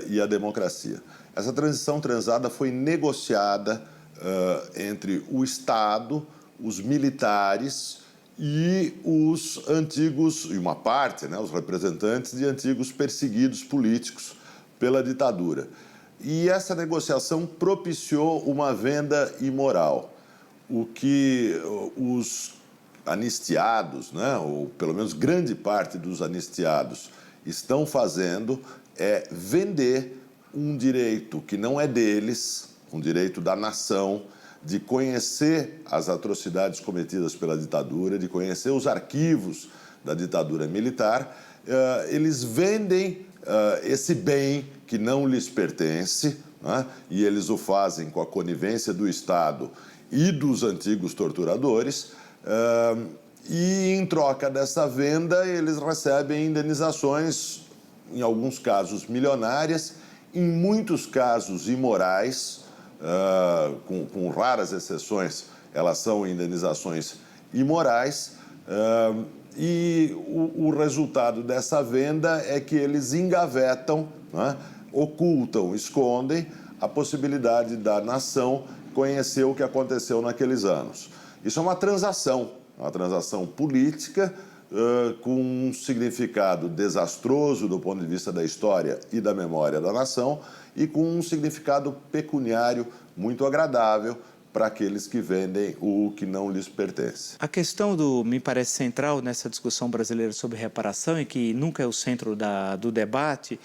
e a democracia. Essa transição transada foi negociada entre o Estado, os militares e os antigos, e uma parte, né, os representantes de antigos perseguidos políticos pela ditadura. E essa negociação propiciou uma venda imoral, o que os anistiados, né, ou pelo menos grande parte dos anistiados, estão fazendo é vender um direito que não é deles, um direito da nação, de conhecer as atrocidades cometidas pela ditadura, de conhecer os arquivos da ditadura militar, eles vendem esse bem que não lhes pertence, né? E eles o fazem com a conivência do Estado e dos antigos torturadores, e em troca dessa venda eles recebem indenizações, em alguns casos milionárias, em muitos casos imorais, com raras exceções, elas são indenizações imorais, e o resultado dessa venda é que eles engavetam, né, ocultam, escondem a possibilidade da nação conhecer o que aconteceu naqueles anos. Isso é uma transação política, com um significado desastroso do ponto de vista da história e da memória da nação e com um significado pecuniário muito agradável para aqueles que vendem o que não lhes pertence. A questão me parece central nessa discussão brasileira sobre reparação e que nunca é o centro do debate,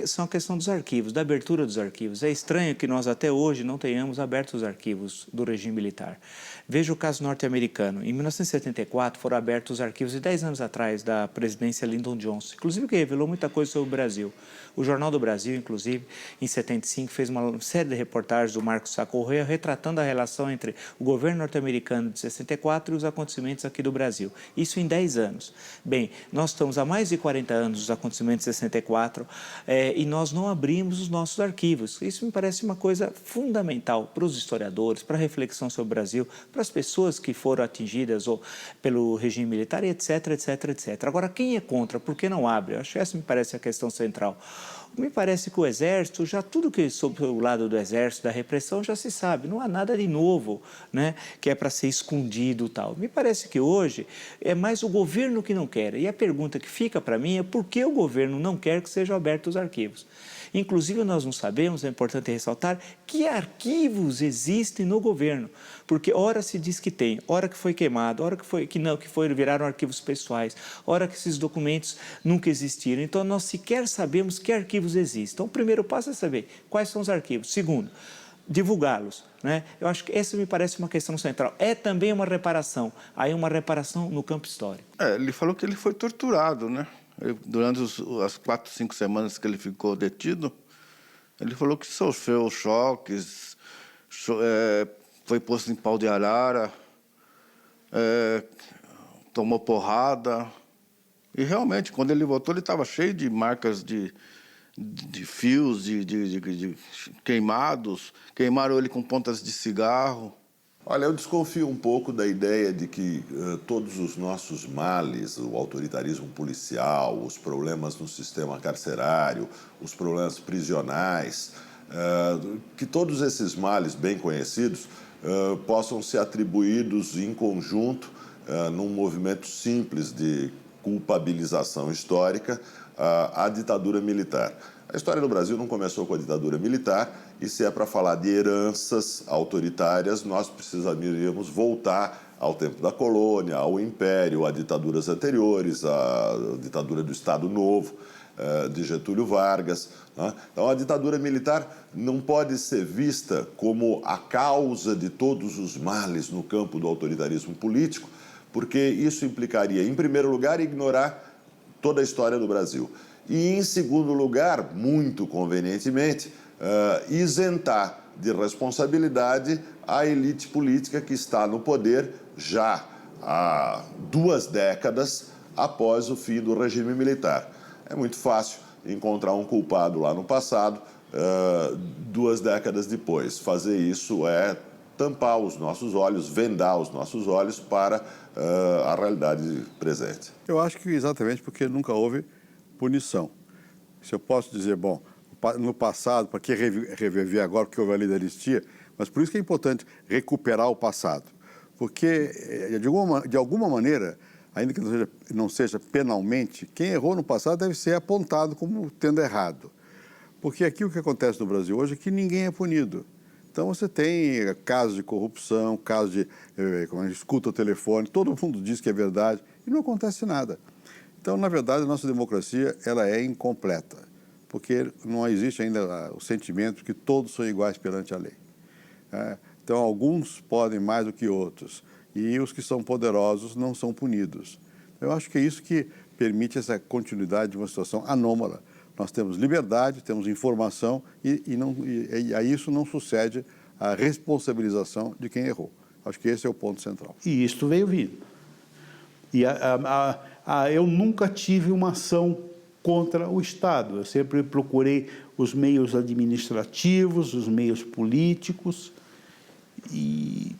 são a questão dos arquivos, da abertura dos arquivos. É estranho que nós até hoje não tenhamos aberto os arquivos do regime militar. Veja o caso norte-americano. Em 1974 foram abertos os arquivos de 10 anos atrás da presidência Lyndon Johnson, inclusive que revelou muita coisa sobre o Brasil. O Jornal do Brasil, inclusive, em 75, fez uma série de reportagens do Marcos Sá Correia retratando a relação entre o governo norte-americano de 64 e os acontecimentos aqui do Brasil. Isso em 10 anos. Bem, nós estamos há mais de 40 anos dos acontecimentos de 64 e nós não abrimos os nossos arquivos. Isso me parece uma coisa fundamental para os historiadores, para a reflexão sobre o Brasil, para as pessoas que foram atingidas pelo regime militar, etc, etc, etc. Agora, quem é contra? Por que não abre? Eu acho que essa me parece a questão central. Me parece que o Exército, já tudo que sobre o lado do Exército, da repressão, já se sabe. Não há nada de novo, né, que é para ser escondido e tal. Me parece que hoje é mais o governo que não quer. E a pergunta que fica para mim é por que o governo não quer que sejam abertos os arquivos? Inclusive, nós não sabemos, é importante ressaltar, que arquivos existem no governo. Porque ora se diz que tem, ora que foi queimado, ora que viraram arquivos pessoais, ora que esses documentos nunca existiram. Então, nós sequer sabemos que arquivos existem. Então, o primeiro passo é saber quais são os arquivos. Segundo, divulgá-los, né? Eu acho que essa me parece uma questão central. É também uma reparação. Aí uma reparação no campo histórico. Ele falou que ele foi torturado, né? Durante as 4, 5 semanas que ele ficou detido, ele falou que sofreu choques, foi posto em pau de arara, tomou porrada. E realmente, quando ele voltou, ele estava cheio de marcas de fios, de queimados. Queimaram ele com pontas de cigarro. Olha, eu desconfio um pouco da ideia de que todos os nossos males, o autoritarismo policial, os problemas no sistema carcerário, os problemas prisionais, que todos esses males bem conhecidos possam ser atribuídos em conjunto num movimento simples de culpabilização histórica à ditadura militar. A história do Brasil não começou com a ditadura militar e, se é para falar de heranças autoritárias, nós precisaríamos voltar ao tempo da colônia, ao império, a ditaduras anteriores, a ditadura do Estado Novo, de Getúlio Vargas, né? Então, a ditadura militar não pode ser vista como a causa de todos os males no campo do autoritarismo político, porque isso implicaria, em primeiro lugar, ignorar toda a história do Brasil. E, em segundo lugar, muito convenientemente, isentar de responsabilidade a elite política que está no poder já há 2 décadas após o fim do regime militar. É muito fácil encontrar um culpado lá no passado, 2 décadas depois. Fazer isso é tampar os nossos olhos, vendar os nossos olhos para a realidade presente. Eu acho que exatamente porque nunca houve punição. Se eu posso dizer, bom, no passado, para que reviver agora, porque houve a lei da anistia, mas por isso que é importante recuperar o passado. Porque, de alguma maneira, ainda que não seja penalmente, quem errou no passado deve ser apontado como tendo errado. Porque aqui o que acontece no Brasil hoje é que ninguém é punido. Então você tem casos de corrupção, casos de como a gente escuta o telefone, todo mundo diz que é verdade e não acontece nada. Então, na verdade, a nossa democracia ela é incompleta. porque não existe ainda o sentimento que todos são iguais perante a lei. Então, alguns podem mais do que outros, e os que são poderosos não são punidos. Eu acho que é isso que permite essa continuidade de uma situação anômala. Nós temos liberdade, temos informação, e a isso não sucede a responsabilização de quem errou. Acho que esse é o ponto central. E isto veio vindo. E eu nunca tive uma ação contra o Estado. Eu sempre procurei os meios administrativos, os meios políticos, e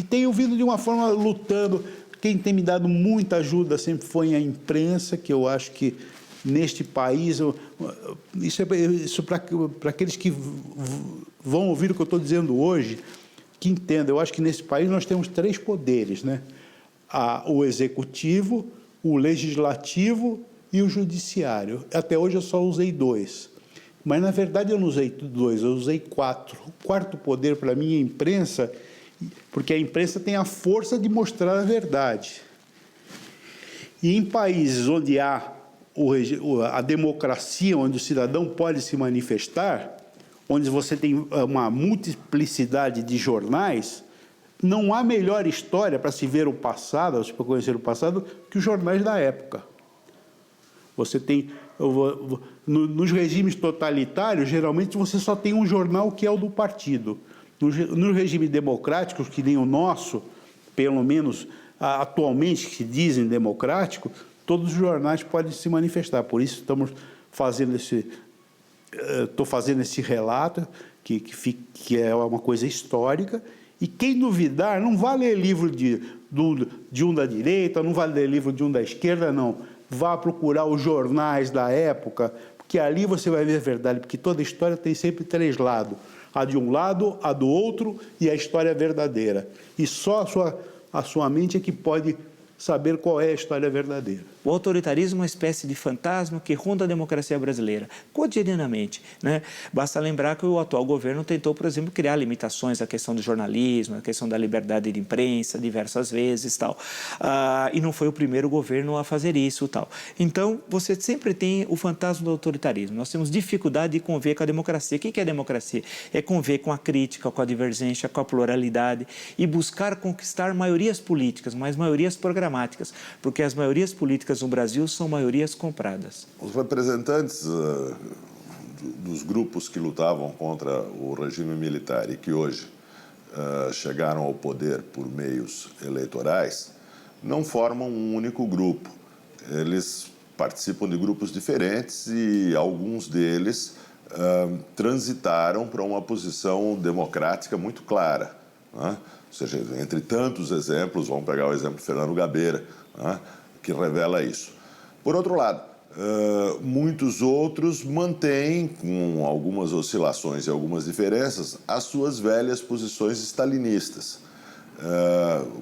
tenho vindo de uma forma lutando. Quem tem me dado muita ajuda sempre foi a imprensa, que eu acho que neste país, isso para aqueles que vão ouvir o que eu estou dizendo hoje, que entendam, eu acho que nesse país nós temos 3 poderes, né? O executivo, o legislativo e o judiciário. Até hoje eu só usei 2. Mas, na verdade, eu não usei 2, eu usei 4. O quarto poder, para mim, é a imprensa, porque a imprensa tem a força de mostrar a verdade. E em países onde há a democracia, onde o cidadão pode se manifestar, onde você tem uma multiplicidade de jornais, não há melhor história para se ver o passado, para conhecer o passado, que os jornais da época. Você tem, nos regimes totalitários, geralmente você só tem um jornal que é o do partido. Nos regimes democráticos, que nem o nosso, pelo menos atualmente, que se dizem democráticos, todos os jornais podem se manifestar. Por isso estou fazendo esse relato, que é uma coisa histórica, e quem duvidar, não vai ler livro de um da direita, não vai ler livro de um da esquerda, não. Vá procurar os jornais da época, porque ali você vai ver a verdade, porque toda história tem sempre 3 lados. A de um lado, a do outro e a história verdadeira. E só a sua mente é que pode saber qual é a história verdadeira. O autoritarismo é uma espécie de fantasma que ronda a democracia brasileira, cotidianamente, né? Basta lembrar que o atual governo tentou, por exemplo, criar limitações à questão do jornalismo, à questão da liberdade de imprensa, diversas vezes, tal. E não foi o primeiro governo a fazer isso, tal. Então, você sempre tem o fantasma do autoritarismo. Nós temos dificuldade de conviver com a democracia. O que é democracia? É conviver com a crítica, com a divergência, com a pluralidade e buscar conquistar maiorias políticas, mas maiorias programáticas, porque as maiorias políticas no Brasil são maiorias compradas. Os representantes dos grupos que lutavam contra o regime militar e que hoje chegaram ao poder por meios eleitorais não formam um único grupo. Eles participam de grupos diferentes e alguns deles transitaram para uma posição democrática muito clara, né? Ou seja, entre tantos exemplos, vamos pegar o exemplo de Fernando Gabeira, né, que revela isso. Por outro lado, muitos outros mantêm, com algumas oscilações e algumas diferenças, as suas velhas posições stalinistas.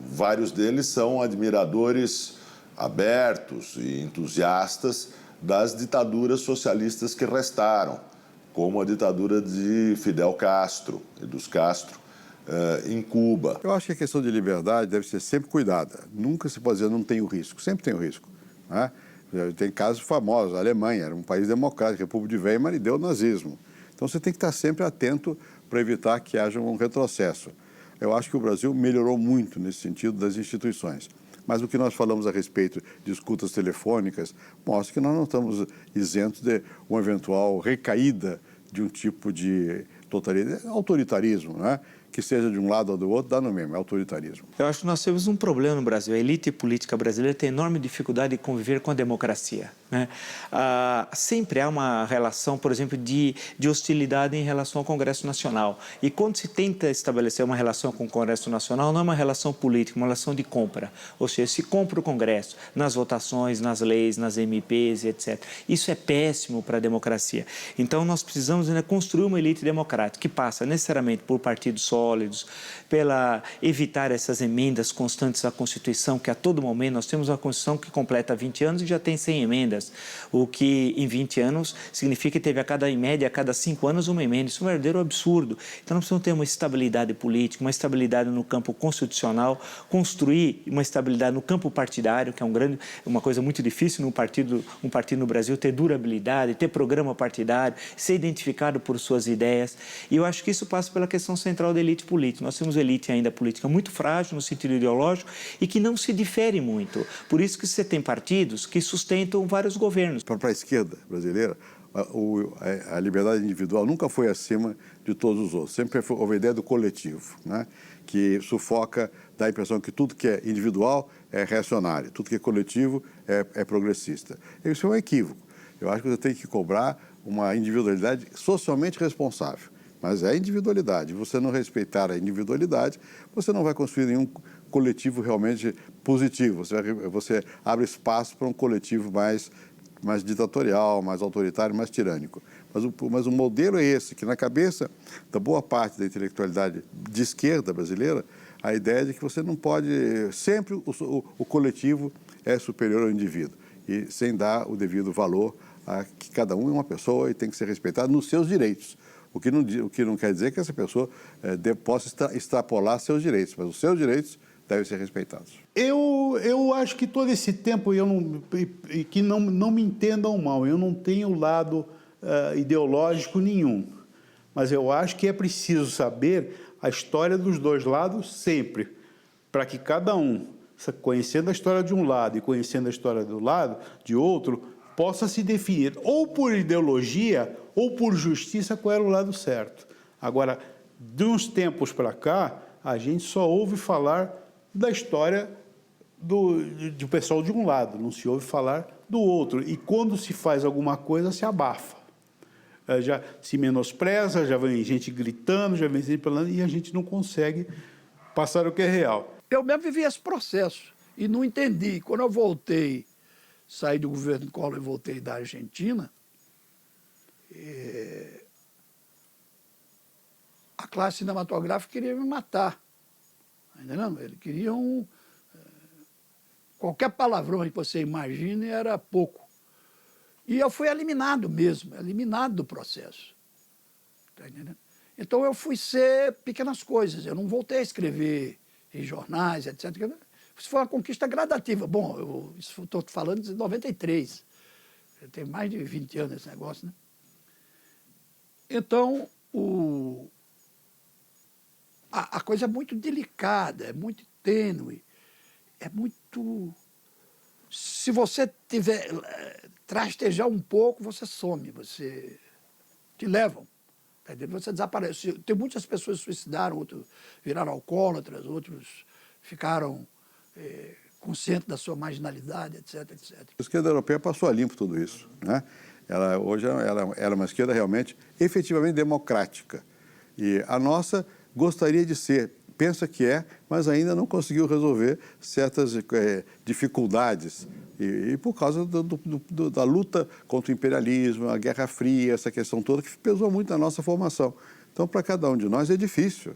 Vários deles são admiradores abertos e entusiastas das ditaduras socialistas que restaram, como a ditadura de Fidel Castro e dos Castro, em Cuba. Eu acho que a questão de liberdade deve ser sempre cuidada. Nunca se pode dizer não tem o risco, sempre tem o risco, né? Tem casos famosos, a Alemanha era um país democrático, a República de Weimar e deu o nazismo. Então você tem que estar sempre atento para evitar que haja um retrocesso. Eu acho que o Brasil melhorou muito nesse sentido das instituições. Mas o que nós falamos a respeito de escutas telefônicas mostra que nós não estamos isentos de uma eventual recaída de um tipo de autoritarismo, né? Que seja de um lado ou do outro, dá no mesmo, é autoritarismo. Eu acho que nós temos um problema no Brasil. A elite política brasileira tem enorme dificuldade de conviver com a democracia, né? Sempre há uma relação, por exemplo, de hostilidade em relação ao Congresso Nacional. E quando se tenta estabelecer uma relação com o Congresso Nacional, não é uma relação política, é uma relação de compra. Ou seja, se compra o Congresso nas votações, nas leis, nas MPs, etc. Isso é péssimo para a democracia. Então, nós precisamos, né, construir uma elite democrática que passa necessariamente por partidos só, sólidos, pela evitar essas emendas constantes à Constituição, que a todo momento nós temos uma Constituição que completa 20 anos e já tem 100 emendas, o que em 20 anos significa que teve em média, a cada 5 anos uma emenda. Isso é um verdadeiro absurdo. Então nós precisamos ter uma estabilidade política, uma estabilidade no campo constitucional, construir uma estabilidade no campo partidário, que é uma coisa muito difícil um partido no Brasil ter durabilidade, ter programa partidário, ser identificado por suas ideias. E eu acho que isso passa pela questão central da elite política. Nós temos elite ainda política muito frágil no sentido ideológico e que não se difere muito. Por isso que você tem partidos que sustentam vários governos. Para a esquerda brasileira, a liberdade individual nunca foi acima de todos os outros. Sempre houve a ideia do coletivo, né? Que sufoca, dá a impressão que tudo que é individual é reacionário, tudo que é coletivo é progressista. Isso é um equívoco. Eu acho que você tem que cobrar uma individualidade socialmente responsável. Mas é individualidade. Você não respeitar a individualidade, você não vai construir nenhum coletivo realmente positivo. Você abre espaço para um coletivo mais ditatorial, mais autoritário, mais tirânico. Mas o modelo é esse, que na cabeça da boa parte da intelectualidade de esquerda brasileira, a ideia é de que você não pode... Sempre o coletivo é superior ao indivíduo, e sem dar o devido valor a que cada um é uma pessoa e tem que ser respeitado nos seus direitos. O que não quer dizer que essa pessoa possa extrapolar seus direitos, mas os seus direitos devem ser respeitados. Eu acho que todo esse tempo, que não me entendam mal, eu não tenho lado ideológico nenhum, mas eu acho que é preciso saber a história dos dois lados sempre, para que cada um, conhecendo a história de um lado e conhecendo a história do lado de outro, possa se definir ou por ideologia ou por justiça qual era o lado certo. Agora, de uns tempos para cá, a gente só ouve falar da história do pessoal de um lado, não se ouve falar do outro. E quando se faz alguma coisa, se abafa. Já se menospreza, já vem gente gritando, já vem gente falando, e a gente não consegue passar o que é real. Eu mesmo vivi esse processo e não entendi. Quando eu voltei, saí do governo Collor e voltei da Argentina, a classe cinematográfica queria me matar. Entendeu? Eles queriam... Qualquer palavrão que você imagine era pouco. E eu fui eliminado mesmo, eliminado do processo. Tá entendendo? Então eu fui ser pequenas coisas, eu não voltei a escrever em jornais, etc. Isso foi uma conquista gradativa. Bom, isso estou falando de 93. Tem mais de 20 anos esse negócio, né? Então, a coisa é muito delicada, é muito tênue, é muito... Se você trastejar um pouco, você some, você te levam, tá entendendo? Você desaparece. Tem muitas pessoas que se suicidaram, outros viraram alcoólatras, outros ficaram conscientes da sua marginalidade, etc, etc. A esquerda europeia passou a limpo tudo isso, né? Hoje ela é uma esquerda realmente, efetivamente democrática. E a nossa gostaria de ser, pensa que é, mas ainda não conseguiu resolver certas dificuldades. E por causa da luta contra o imperialismo, a Guerra Fria, essa questão toda que pesou muito na nossa formação. Então, para cada um de nós é difícil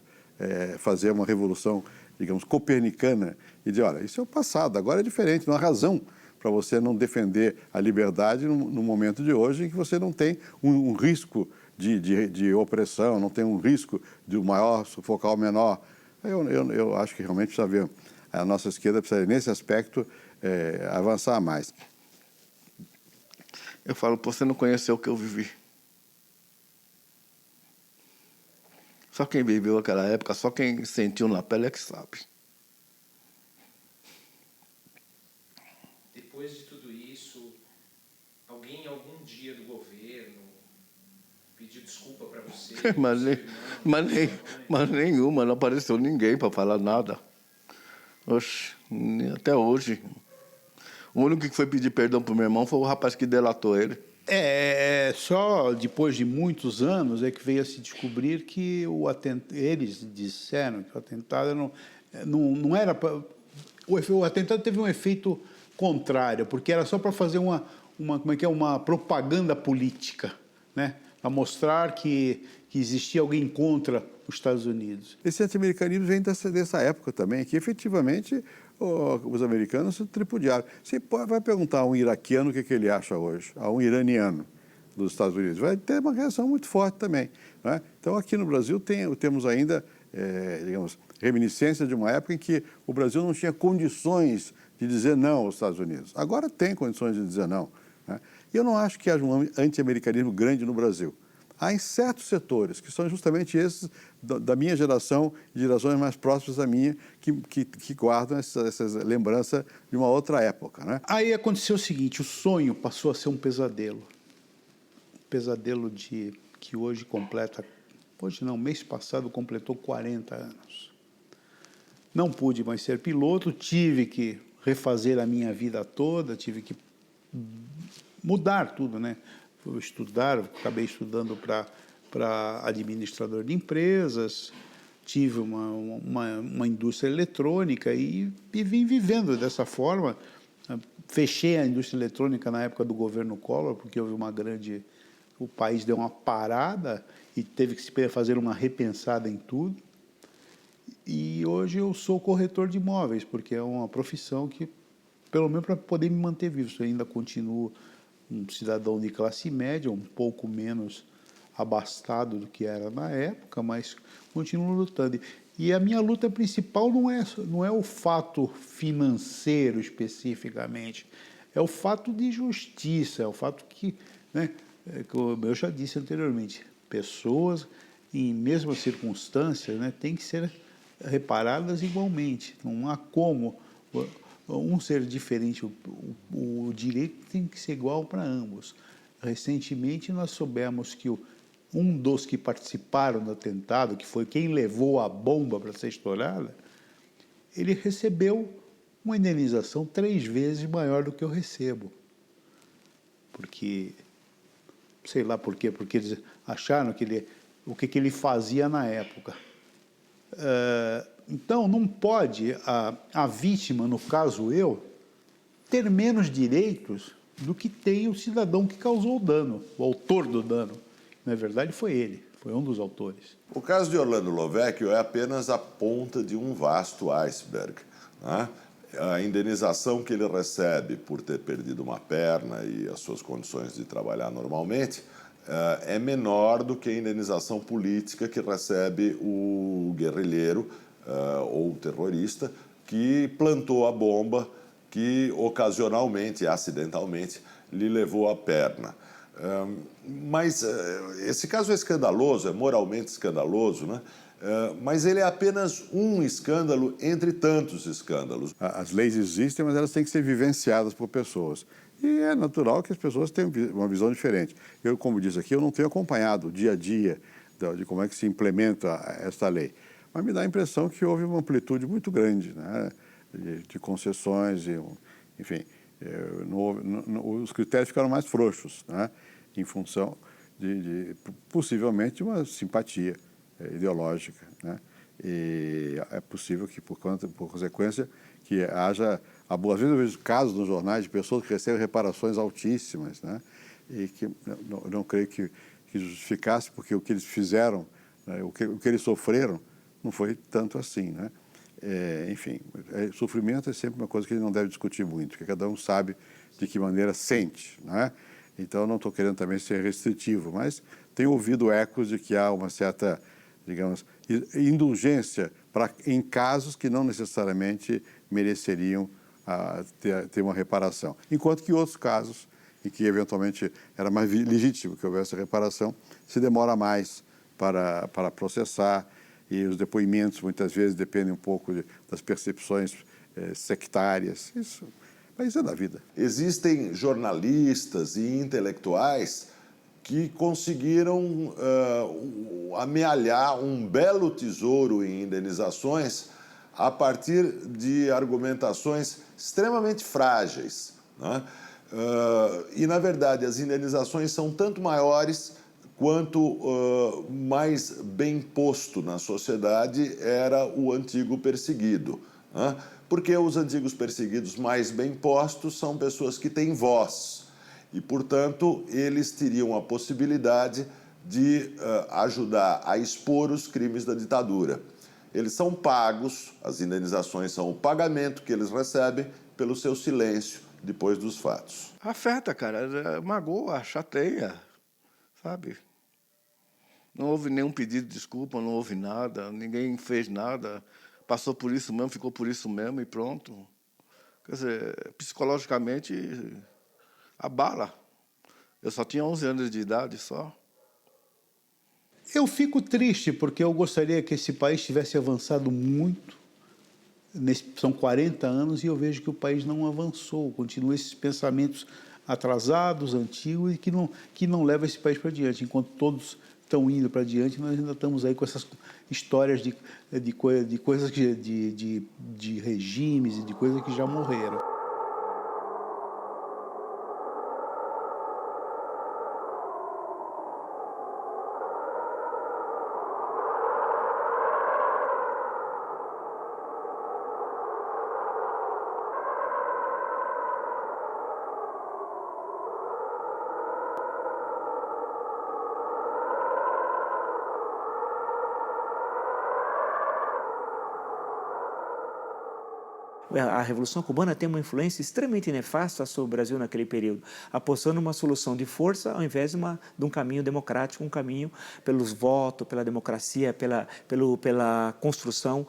fazer uma revolução, digamos, copernicana e dizer, olha, isso é o passado, agora é diferente, não há razão para você não defender a liberdade no momento de hoje em que você não tem um risco de opressão, não tem um risco de um maior sufocar o menor. Eu acho que realmente precisa haver, a nossa esquerda precisa, nesse aspecto, avançar mais. Eu falo, você não conheceu o que eu vivi. Só quem viveu aquela época, só quem sentiu na pele é que sabe. Depois de tudo isso, alguém algum dia do governo pediu desculpa para você? mas nenhuma, não apareceu ninguém para falar nada. Oxe, até hoje. O único que foi pedir perdão para o meu irmão foi o rapaz que delatou ele. Só depois de muitos anos é que veio a se descobrir que eles disseram que o atentado não era... O atentado teve um efeito contrário, porque era só para fazer uma propaganda política, né? a mostrar que existia alguém contra os Estados Unidos. Esse anti-americanismo vem dessa época também, que efetivamente os americanos se tripudiaram. Você vai perguntar a um iraquiano o que ele acha hoje, a um iraniano dos Estados Unidos, vai ter uma reação muito forte também, né? Então, aqui no Brasil temos ainda, digamos, reminiscência de uma época em que o Brasil não tinha condições de dizer não aos Estados Unidos. Agora tem condições de dizer não, né? E eu não acho que haja um anti-americanismo grande no Brasil. Há em certos setores, que são justamente esses da minha geração e gerações mais próximas da minha, que guardam essas lembranças de uma outra época, né? Aí aconteceu o seguinte, o sonho passou a ser um pesadelo. Um pesadelo que hoje completa, hoje não, mês passado completou 40 anos. Não pude mais ser piloto, tive que refazer a minha vida toda, tive que mudar tudo, né? Acabei estudando para administrador de empresas, tive uma indústria eletrônica e vim vivendo dessa forma. Fechei a indústria eletrônica na época do governo Collor, porque houve o país deu uma parada e teve que se fazer uma repensada em tudo. E hoje eu sou corretor de imóveis, porque é uma profissão que, pelo menos para poder me manter vivo, eu ainda continuo um cidadão de classe média, um pouco menos abastado do que era na época, mas continuo lutando. E a minha luta principal não é o fato financeiro especificamente, é o fato de justiça, é o fato que, né, como eu já disse anteriormente, pessoas em mesmas circunstâncias, né, têm que ser reparadas igualmente. Não há como um ser diferente, o direito tem que ser igual para ambos. Recentemente nós soubemos que um dos que participaram do atentado, que foi quem levou a bomba para ser estourada, ele recebeu uma indenização 3 vezes maior do que eu recebo. Porque, sei lá por quê, porque eles acharam o que ele fazia na época. Então, não pode a vítima, no caso eu, ter menos direitos do que tem o cidadão que causou o dano, o autor do dano. Na verdade, foi ele, foi um dos autores. O caso de Orlando Lovecchio é apenas a ponta de um vasto iceberg, né? A indenização que ele recebe por ter perdido uma perna e as suas condições de trabalhar normalmente é menor do que a indenização política que recebe o guerrilheiro ou o terrorista que plantou a bomba que ocasionalmente, acidentalmente, lhe levou a perna. Mas esse caso é escandaloso, é moralmente escandaloso, né? Mas ele é apenas um escândalo entre tantos escândalos. As leis existem, mas elas têm que ser vivenciadas por pessoas. E é natural que as pessoas tenham uma visão diferente. Eu, como disse aqui, eu não tenho acompanhado o dia a dia de como é que se implementa esta lei. Mas me dá a impressão que houve uma amplitude muito grande, né, de concessões, enfim, os critérios ficaram mais frouxos, né, em função possivelmente de uma simpatia ideológica, né? E é possível que, por consequência, que haja... Às vezes eu vejo casos nos jornais de pessoas que recebem reparações altíssimas, né? E que não creio que justificasse, porque o que eles fizeram, né, o que eles sofreram, não foi tanto assim, né? Enfim, sofrimento é sempre uma coisa que a gente não deve discutir muito, porque cada um sabe de que maneira sente, né? Então, eu não estou querendo também ser restritivo, mas tenho ouvido ecos de que há uma certa, digamos, indulgência em casos que não necessariamente mereceriam ter uma reparação. Enquanto que outros casos, em que eventualmente era mais legítimo que houvesse reparação, se demora mais para processar, e os depoimentos muitas vezes dependem um pouco das percepções sectárias. Mas isso é da vida. Existem jornalistas e intelectuais que conseguiram amealhar um belo tesouro em indenizações a partir de argumentações extremamente frágeis, né? E, na verdade, as indenizações são tanto maiores quanto mais bem posto na sociedade era o antigo perseguido, né? Porque os antigos perseguidos mais bem postos são pessoas que têm voz e, portanto, eles teriam a possibilidade de ajudar a expor os crimes da ditadura. Eles são pagos, as indenizações são o pagamento que eles recebem pelo seu silêncio depois dos fatos. Afeta, cara, magoa, chateia, sabe? Não houve nenhum pedido de desculpa, não houve nada, ninguém fez nada, passou por isso mesmo, ficou por isso mesmo e pronto. Quer dizer, psicologicamente, abala. Eu só tinha 11 anos de idade só. Eu fico triste porque eu gostaria que esse país tivesse avançado muito. São 40 anos e eu vejo que o país não avançou. Continua esses pensamentos atrasados, antigos e que não levam esse país para diante. Enquanto todos estão indo para diante, nós ainda estamos aí com essas histórias de coisas de regimes e de coisas que já morreram. A Revolução Cubana tem uma influência extremamente nefasta sobre o Brasil naquele período, apostando uma solução de força ao invés de um caminho democrático, um caminho pelos votos, pela democracia, pela construção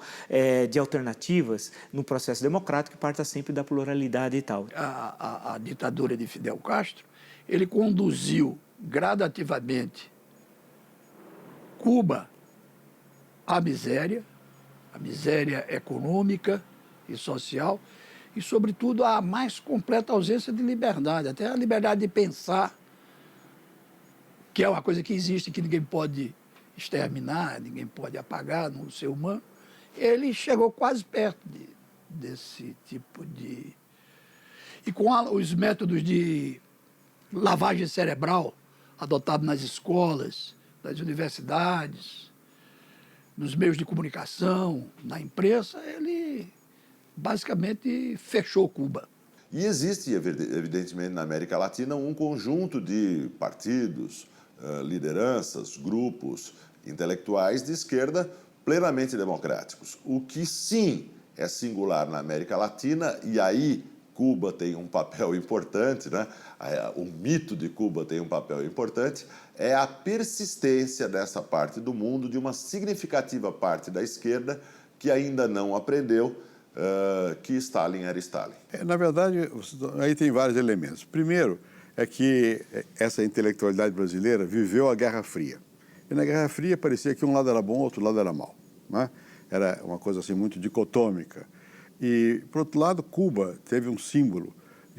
de alternativas no processo democrático que parta sempre da pluralidade e tal. A ditadura de Fidel Castro, ele conduziu gradativamente Cuba à miséria econômica e social, e, sobretudo, a mais completa ausência de liberdade, até a liberdade de pensar, que é uma coisa que existe, que ninguém pode exterminar, ninguém pode apagar no ser humano. Ele chegou quase perto desse tipo de... E com os métodos de lavagem cerebral adotados nas escolas, nas universidades, nos meios de comunicação, na imprensa, ele basicamente fechou Cuba. E existe, evidentemente, na América Latina um conjunto de partidos, lideranças, grupos intelectuais de esquerda plenamente democráticos. O que sim é singular na América Latina, e aí Cuba tem um papel importante, né? O mito de Cuba tem um papel importante, é a persistência dessa parte do mundo, de uma significativa parte da esquerda que ainda não aprendeu que Stalin era Stalin. Na verdade, aí tem vários elementos. Primeiro é que essa intelectualidade brasileira viveu a Guerra Fria. E na Guerra Fria parecia que um lado era bom, outro lado era mau, né? Era uma coisa assim muito dicotômica. E, por outro lado, Cuba teve um símbolo,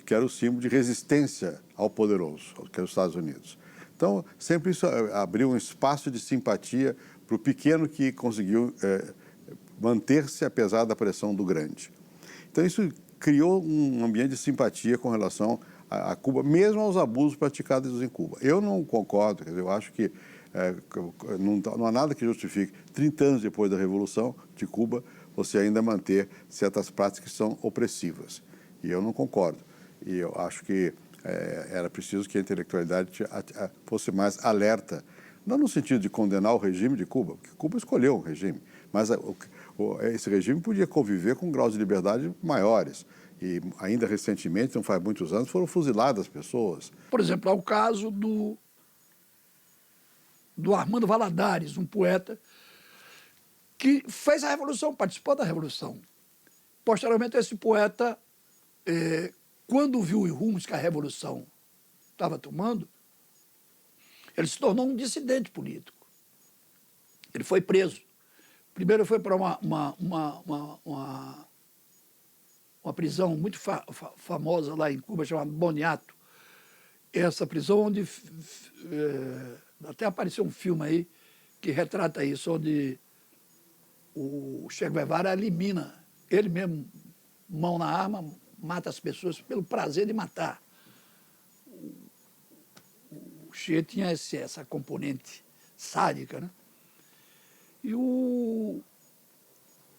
que era o símbolo de resistência ao poderoso, que era os Estados Unidos. Então, sempre isso abriu um espaço de simpatia para o pequeno que conseguiu manter-se apesar da pressão do grande. Então, isso criou um ambiente de simpatia com relação a Cuba, mesmo aos abusos praticados em Cuba. Eu não concordo, quer dizer, eu acho que não há nada que justifique, 30 anos depois da Revolução de Cuba, você ainda manter certas práticas que são opressivas. E eu não concordo. E eu acho que era preciso que a intelectualidade fosse mais alerta, não no sentido de condenar o regime de Cuba, porque Cuba escolheu um regime, mas esse regime podia conviver com graus de liberdade maiores. E ainda recentemente, não faz muitos anos, foram fuziladas pessoas. Por exemplo, há o caso do Armando Valladares, um poeta que fez a Revolução, participou da Revolução. Posteriormente, esse poeta, quando viu os rumos que a Revolução estava tomando, ele se tornou um dissidente político. Ele foi preso. Primeiro foi para uma prisão muito famosa lá em Cuba, chamada Boniato. Essa prisão onde até apareceu um filme aí que retrata isso, onde o Che Guevara elimina, ele mesmo, mão na arma, mata as pessoas pelo prazer de matar. O Che tinha essa componente sádica, né? E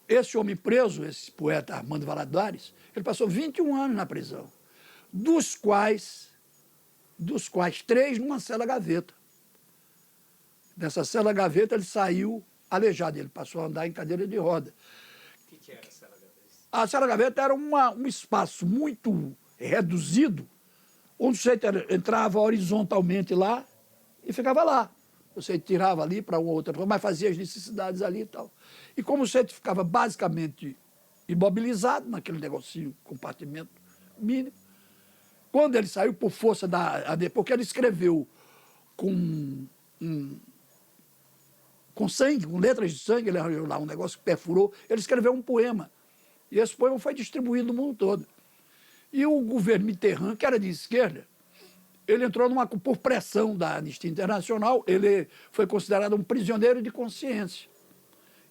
esse homem preso, esse poeta Armando Valladares, ele passou 21 anos na prisão, dos quais 3 numa cela gaveta. Nessa cela gaveta ele saiu aleijado, ele passou a andar em cadeira de roda. O que era a cela gaveta? A cela gaveta era um espaço muito reduzido, onde o sujeito entrava horizontalmente lá e ficava lá. Você tirava ali para uma outra, mas fazia as necessidades ali e tal. E como o sujeito ficava basicamente imobilizado naquele negocinho, compartimento mínimo, quando ele saiu por força porque ele escreveu com sangue, com letras de sangue, ele arranjou lá um negócio que perfurou, ele escreveu um poema. E esse poema foi distribuído no mundo todo. E o governo Mitterrand, que era de esquerda, ele entrou por pressão da Anistia Internacional, ele foi considerado um prisioneiro de consciência.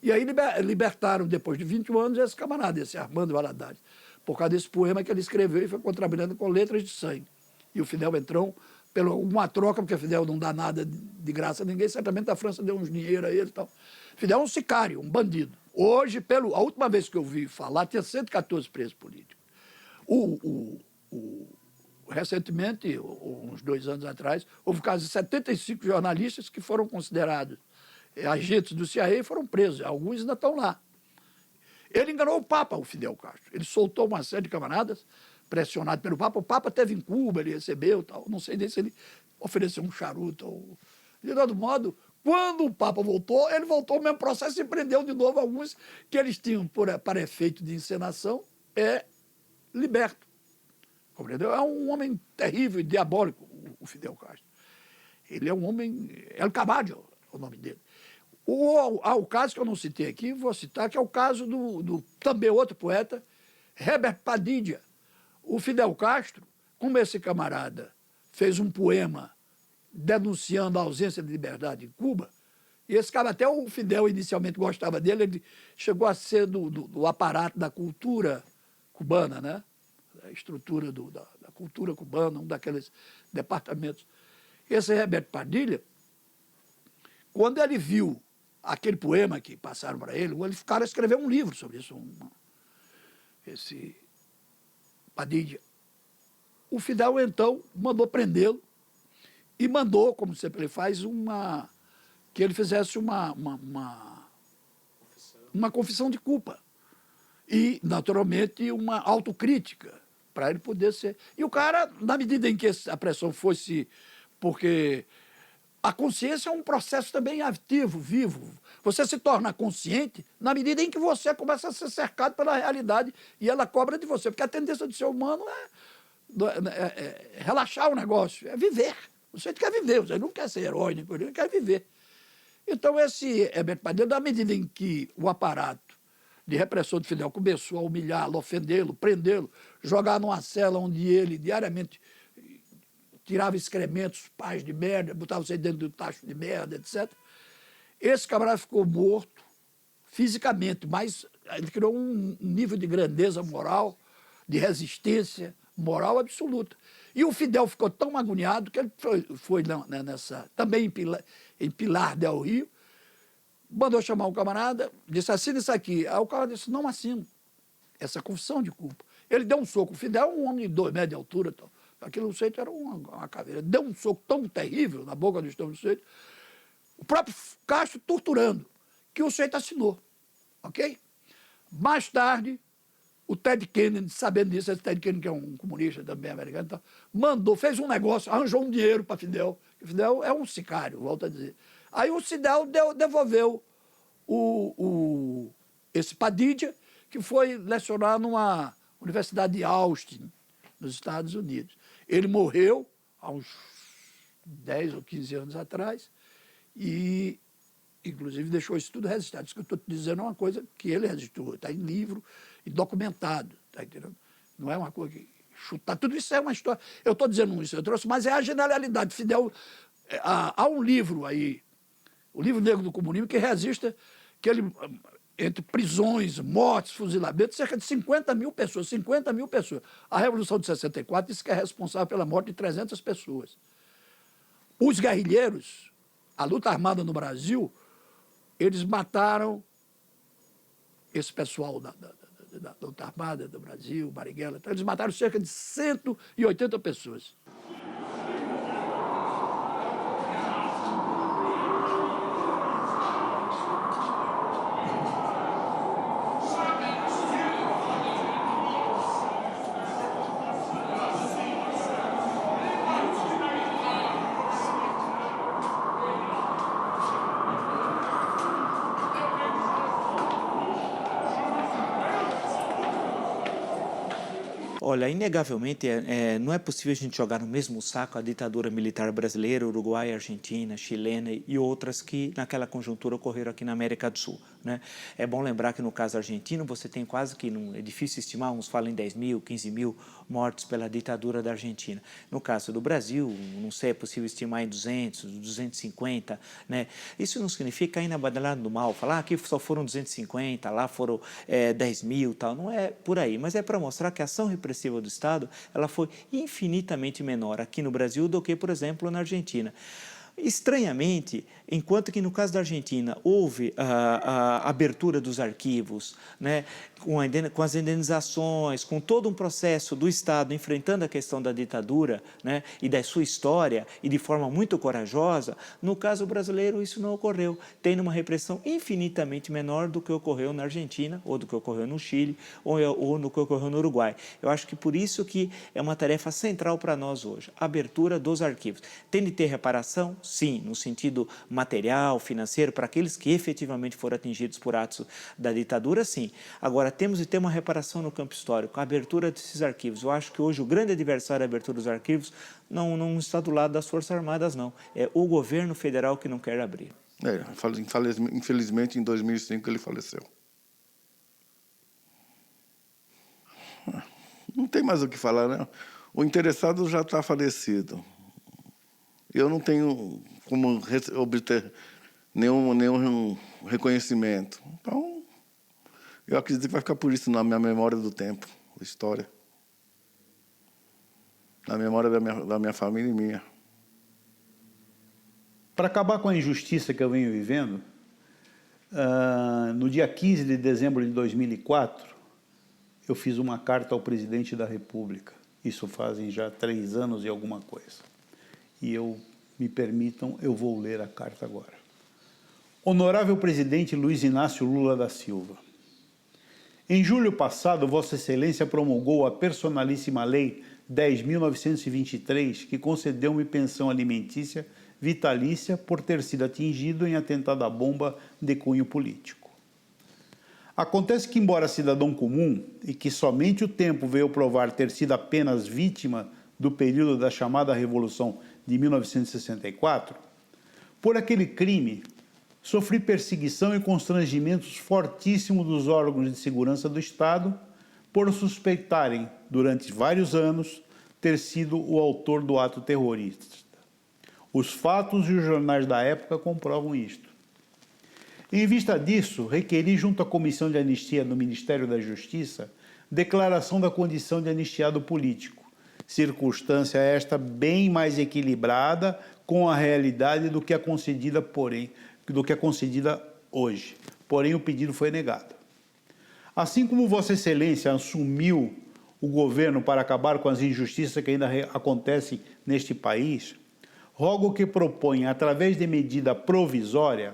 E aí libertaram, depois de 21 anos, esse camarada, esse Armando Valadares, por causa desse poema que ele escreveu e foi contrabandeando com letras de sangue. E o Fidel entrou pela uma troca, porque o Fidel não dá nada de graça a ninguém, certamente a França deu uns dinheiro a ele e tal. Fidel é um sicário, um bandido. Hoje, a última vez que eu vi falar, tinha 114 presos políticos. Recentemente, uns 2 anos atrás, houve o caso de 75 jornalistas que foram considerados agentes do CIA e foram presos. Alguns ainda estão lá. Ele enganou o Papa, o Fidel Castro. Ele soltou uma série de camaradas, pressionado pelo Papa. O Papa esteve em Cuba, ele recebeu, tal. Não sei nem se ele ofereceu um charuto. De todo modo, quando o Papa voltou, ele voltou ao mesmo processo e prendeu de novo alguns que eles tinham, para efeito de encenação, liberto. Compreendeu? É um homem terrível e diabólico, o Fidel Castro. Ele é um homem... El Caballo é o nome dele. O caso que eu não citei aqui, vou citar, que é o caso do também outro poeta, Herbert Padilha. O Fidel Castro, como esse camarada fez um poema denunciando a ausência de liberdade em Cuba, e esse cara, até o Fidel inicialmente gostava dele, ele chegou a ser do aparato da cultura cubana, né? A estrutura da cultura cubana, um daqueles departamentos. Esse Herbert Padilha, quando ele viu aquele poema que passaram para ele, o cara escreveu um livro sobre isso, esse Padilha. O Fidel, então, mandou prendê-lo e mandou, como sempre ele faz, que ele fizesse uma confissão de culpa e, naturalmente, uma autocrítica para ele poder ser... E o cara, na medida em que a pressão fosse... Porque a consciência é um processo também ativo, vivo. Você se torna consciente na medida em que você começa a ser cercado pela realidade e ela cobra de você. Porque a tendência do ser humano é relaxar o negócio, é viver. Você quer viver, você não quer ser herói, ele quer viver. Então, esse Herbert Padilha, na medida em que o aparato de repressão de Fidel começou a humilhá-lo, ofendê-lo, prendê-lo, jogar numa cela onde ele diariamente tirava excrementos, pás de merda, botava você dentro do tacho de merda, etc. Esse camarada ficou morto fisicamente, mas ele criou um nível de grandeza moral, de resistência moral absoluta. E o Fidel ficou tão agoniado que ele foi também em Pilar del Rio, mandou chamar o camarada, disse, assina isso aqui. Aí o cara disse, não assino. Essa confissão de culpa. Ele deu um soco. O Fidel é um homem de 2 metros de altura. Tal. Aquilo sujeito era uma caveira. Deu um soco tão terrível na boca do estômago do sujeito. O próprio Castro torturando, que o sujeito assinou. Ok? Mais tarde, o Ted Kennedy, sabendo disso, esse Ted Kennedy, que é um comunista também americano, tal, fez um negócio, arranjou um dinheiro para Fidel. Fidel é um sicário, volto a dizer. Aí o Fidel devolveu esse Padilha, que foi lecionar numa Universidade de Austin, nos Estados Unidos. Ele morreu há uns 10 ou 15 anos atrás e, inclusive, deixou isso tudo registrado. Isso que eu estou te dizendo é uma coisa que ele registrou, está em livro e documentado, tá entendendo? Não é uma coisa que chutar. Tudo isso é uma história. Eu estou dizendo isso, eu trouxe, mas é a generalidade. Fidel, há um livro aí, o Livro Negro do Comunismo, que registra que ele, entre prisões, mortes, fuzilamentos, cerca de 50 mil pessoas. 50 mil pessoas. A Revolução de 64 disse que é responsável pela morte de 300 pessoas. Os guerrilheiros, a luta armada no Brasil, eles mataram esse pessoal da luta armada do Brasil, Marighella, então, eles mataram cerca de 180 pessoas. Olha, inegavelmente, não é possível a gente jogar no mesmo saco a ditadura militar brasileira, uruguaia, argentina, chilena e outras que naquela conjuntura ocorreram aqui na América do Sul, né? É bom lembrar que no caso argentino você tem quase que, é difícil estimar, uns falam em 10 mil, 15 mil mortos pela ditadura da Argentina. No caso do Brasil, não sei, é possível estimar em 200, 250, né? Isso não significa cair na badalada do mal, falar aqui só foram 250, lá foram 10 mil, tal. Não é por aí, mas é para mostrar que a ação repressiva do Estado ela foi infinitamente menor aqui no Brasil do que, por exemplo, na Argentina. Estranhamente, enquanto que no caso da Argentina houve a abertura dos arquivos, né, com as indenizações, com todo um processo do Estado enfrentando a questão da ditadura, né, e da sua história, e de forma muito corajosa, no caso brasileiro isso não ocorreu, tendo uma repressão infinitamente menor do que ocorreu na Argentina, ou do que ocorreu no Chile, ou no que ocorreu no Uruguai. Eu acho que por isso que é uma tarefa central para nós hoje, a abertura dos arquivos. Tem de ter reparação? Sim, no sentido material, financeiro, para aqueles que efetivamente foram atingidos por atos da ditadura, sim. Agora, temos de ter uma reparação no campo histórico, a abertura desses arquivos. Eu acho que hoje o grande adversário da abertura dos arquivos não está do lado das Forças Armadas, não. É o governo federal que não quer abrir. Infelizmente, em 2005 ele faleceu. Não tem mais o que falar, né? O interessado já está falecido. Eu não tenho como obter nenhum reconhecimento. Então, eu acredito que vai ficar por isso na minha memória do tempo, da história. Na memória da minha família e minha. Para acabar com a injustiça que eu venho vivendo, no dia 15 de dezembro de 2004, eu fiz uma carta ao presidente da República. Isso fazem já 3 anos e alguma coisa. E me permitam, eu vou ler a carta agora. Honorável presidente Luiz Inácio Lula da Silva, em julho passado, Vossa Excelência promulgou a personalíssima Lei 10.923, que concedeu-me pensão alimentícia vitalícia por ter sido atingido em atentado à bomba de cunho político. Acontece que, embora cidadão comum, e que somente o tempo veio provar ter sido apenas vítima do período da chamada Revolução de 1964, por aquele crime, sofri perseguição e constrangimentos fortíssimos dos órgãos de segurança do Estado por suspeitarem, durante vários anos, ter sido o autor do ato terrorista. Os fatos e os jornais da época comprovam isto. Em vista disso, requeri junto à Comissão de Anistia do Ministério da Justiça declaração da condição de anistiado político, circunstância esta bem mais equilibrada com a realidade do que a concedida hoje. Porém, o pedido foi negado. Assim como Vossa Excelência assumiu o governo para acabar com as injustiças que ainda acontecem neste país, rogo que proponha, através de medida provisória,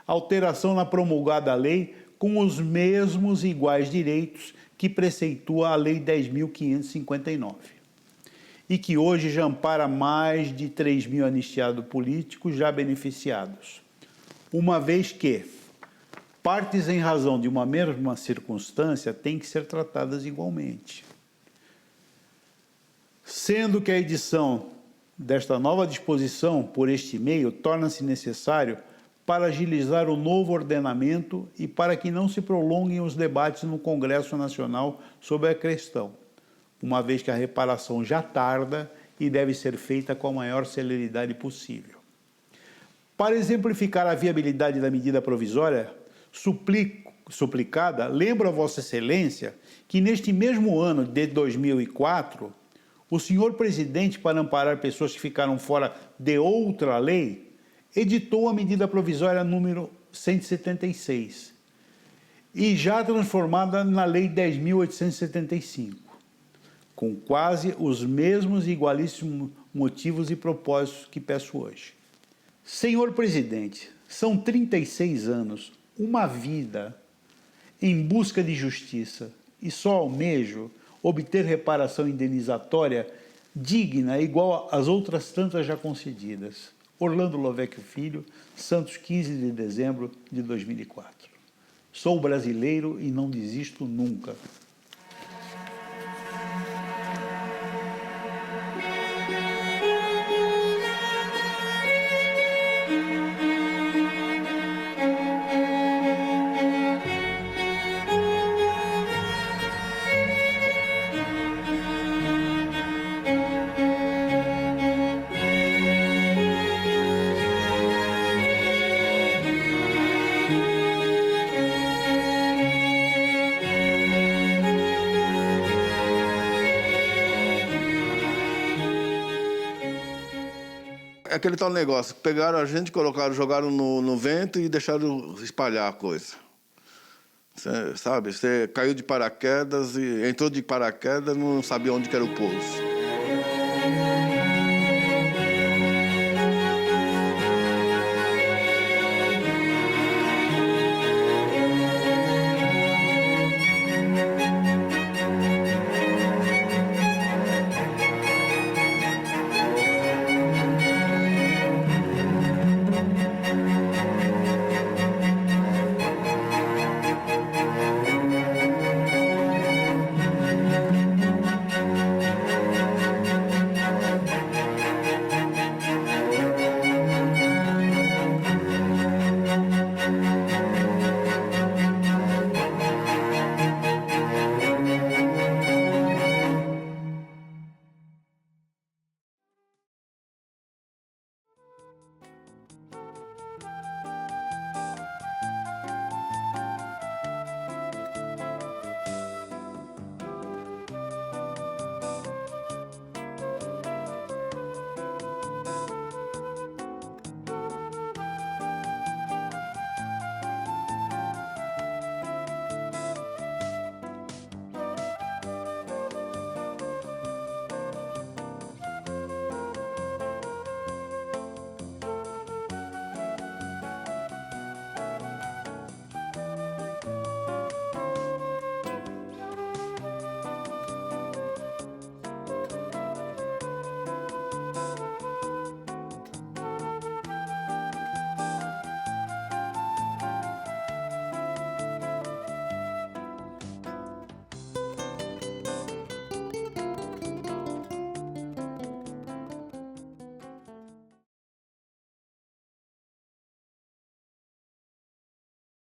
alteração na promulgada lei com os mesmos e iguais direitos que preceitua a Lei 10.559. E que hoje já ampara mais de 3 mil anistiados políticos já beneficiados, uma vez que partes em razão de uma mesma circunstância têm que ser tratadas igualmente. Sendo que a edição desta nova disposição por este meio torna-se necessário para agilizar o novo ordenamento e para que não se prolonguem os debates no Congresso Nacional sobre a questão, uma vez que a reparação já tarda e deve ser feita com a maior celeridade possível. Para exemplificar a viabilidade da medida provisória suplicada, lembro a Vossa Excelência que neste mesmo ano de 2004, o senhor presidente, para amparar pessoas que ficaram fora de outra lei, editou a medida provisória número 176 e já transformada na Lei 10.875. Com quase os mesmos e igualíssimos motivos e propósitos que peço hoje. Senhor presidente, são 36 anos, uma vida, em busca de justiça, e só almejo obter reparação indenizatória digna, igual às outras tantas já concedidas. Orlando Lovecchio Filho, Santos, 15 de dezembro de 2004. Sou brasileiro e não desisto nunca. aquele tal negócio. Pegaram a gente, colocaram, jogaram no vento e deixaram espalhar a coisa. Sabe? Você caiu de paraquedas e entrou de paraquedas, não sabia onde que era o pouso.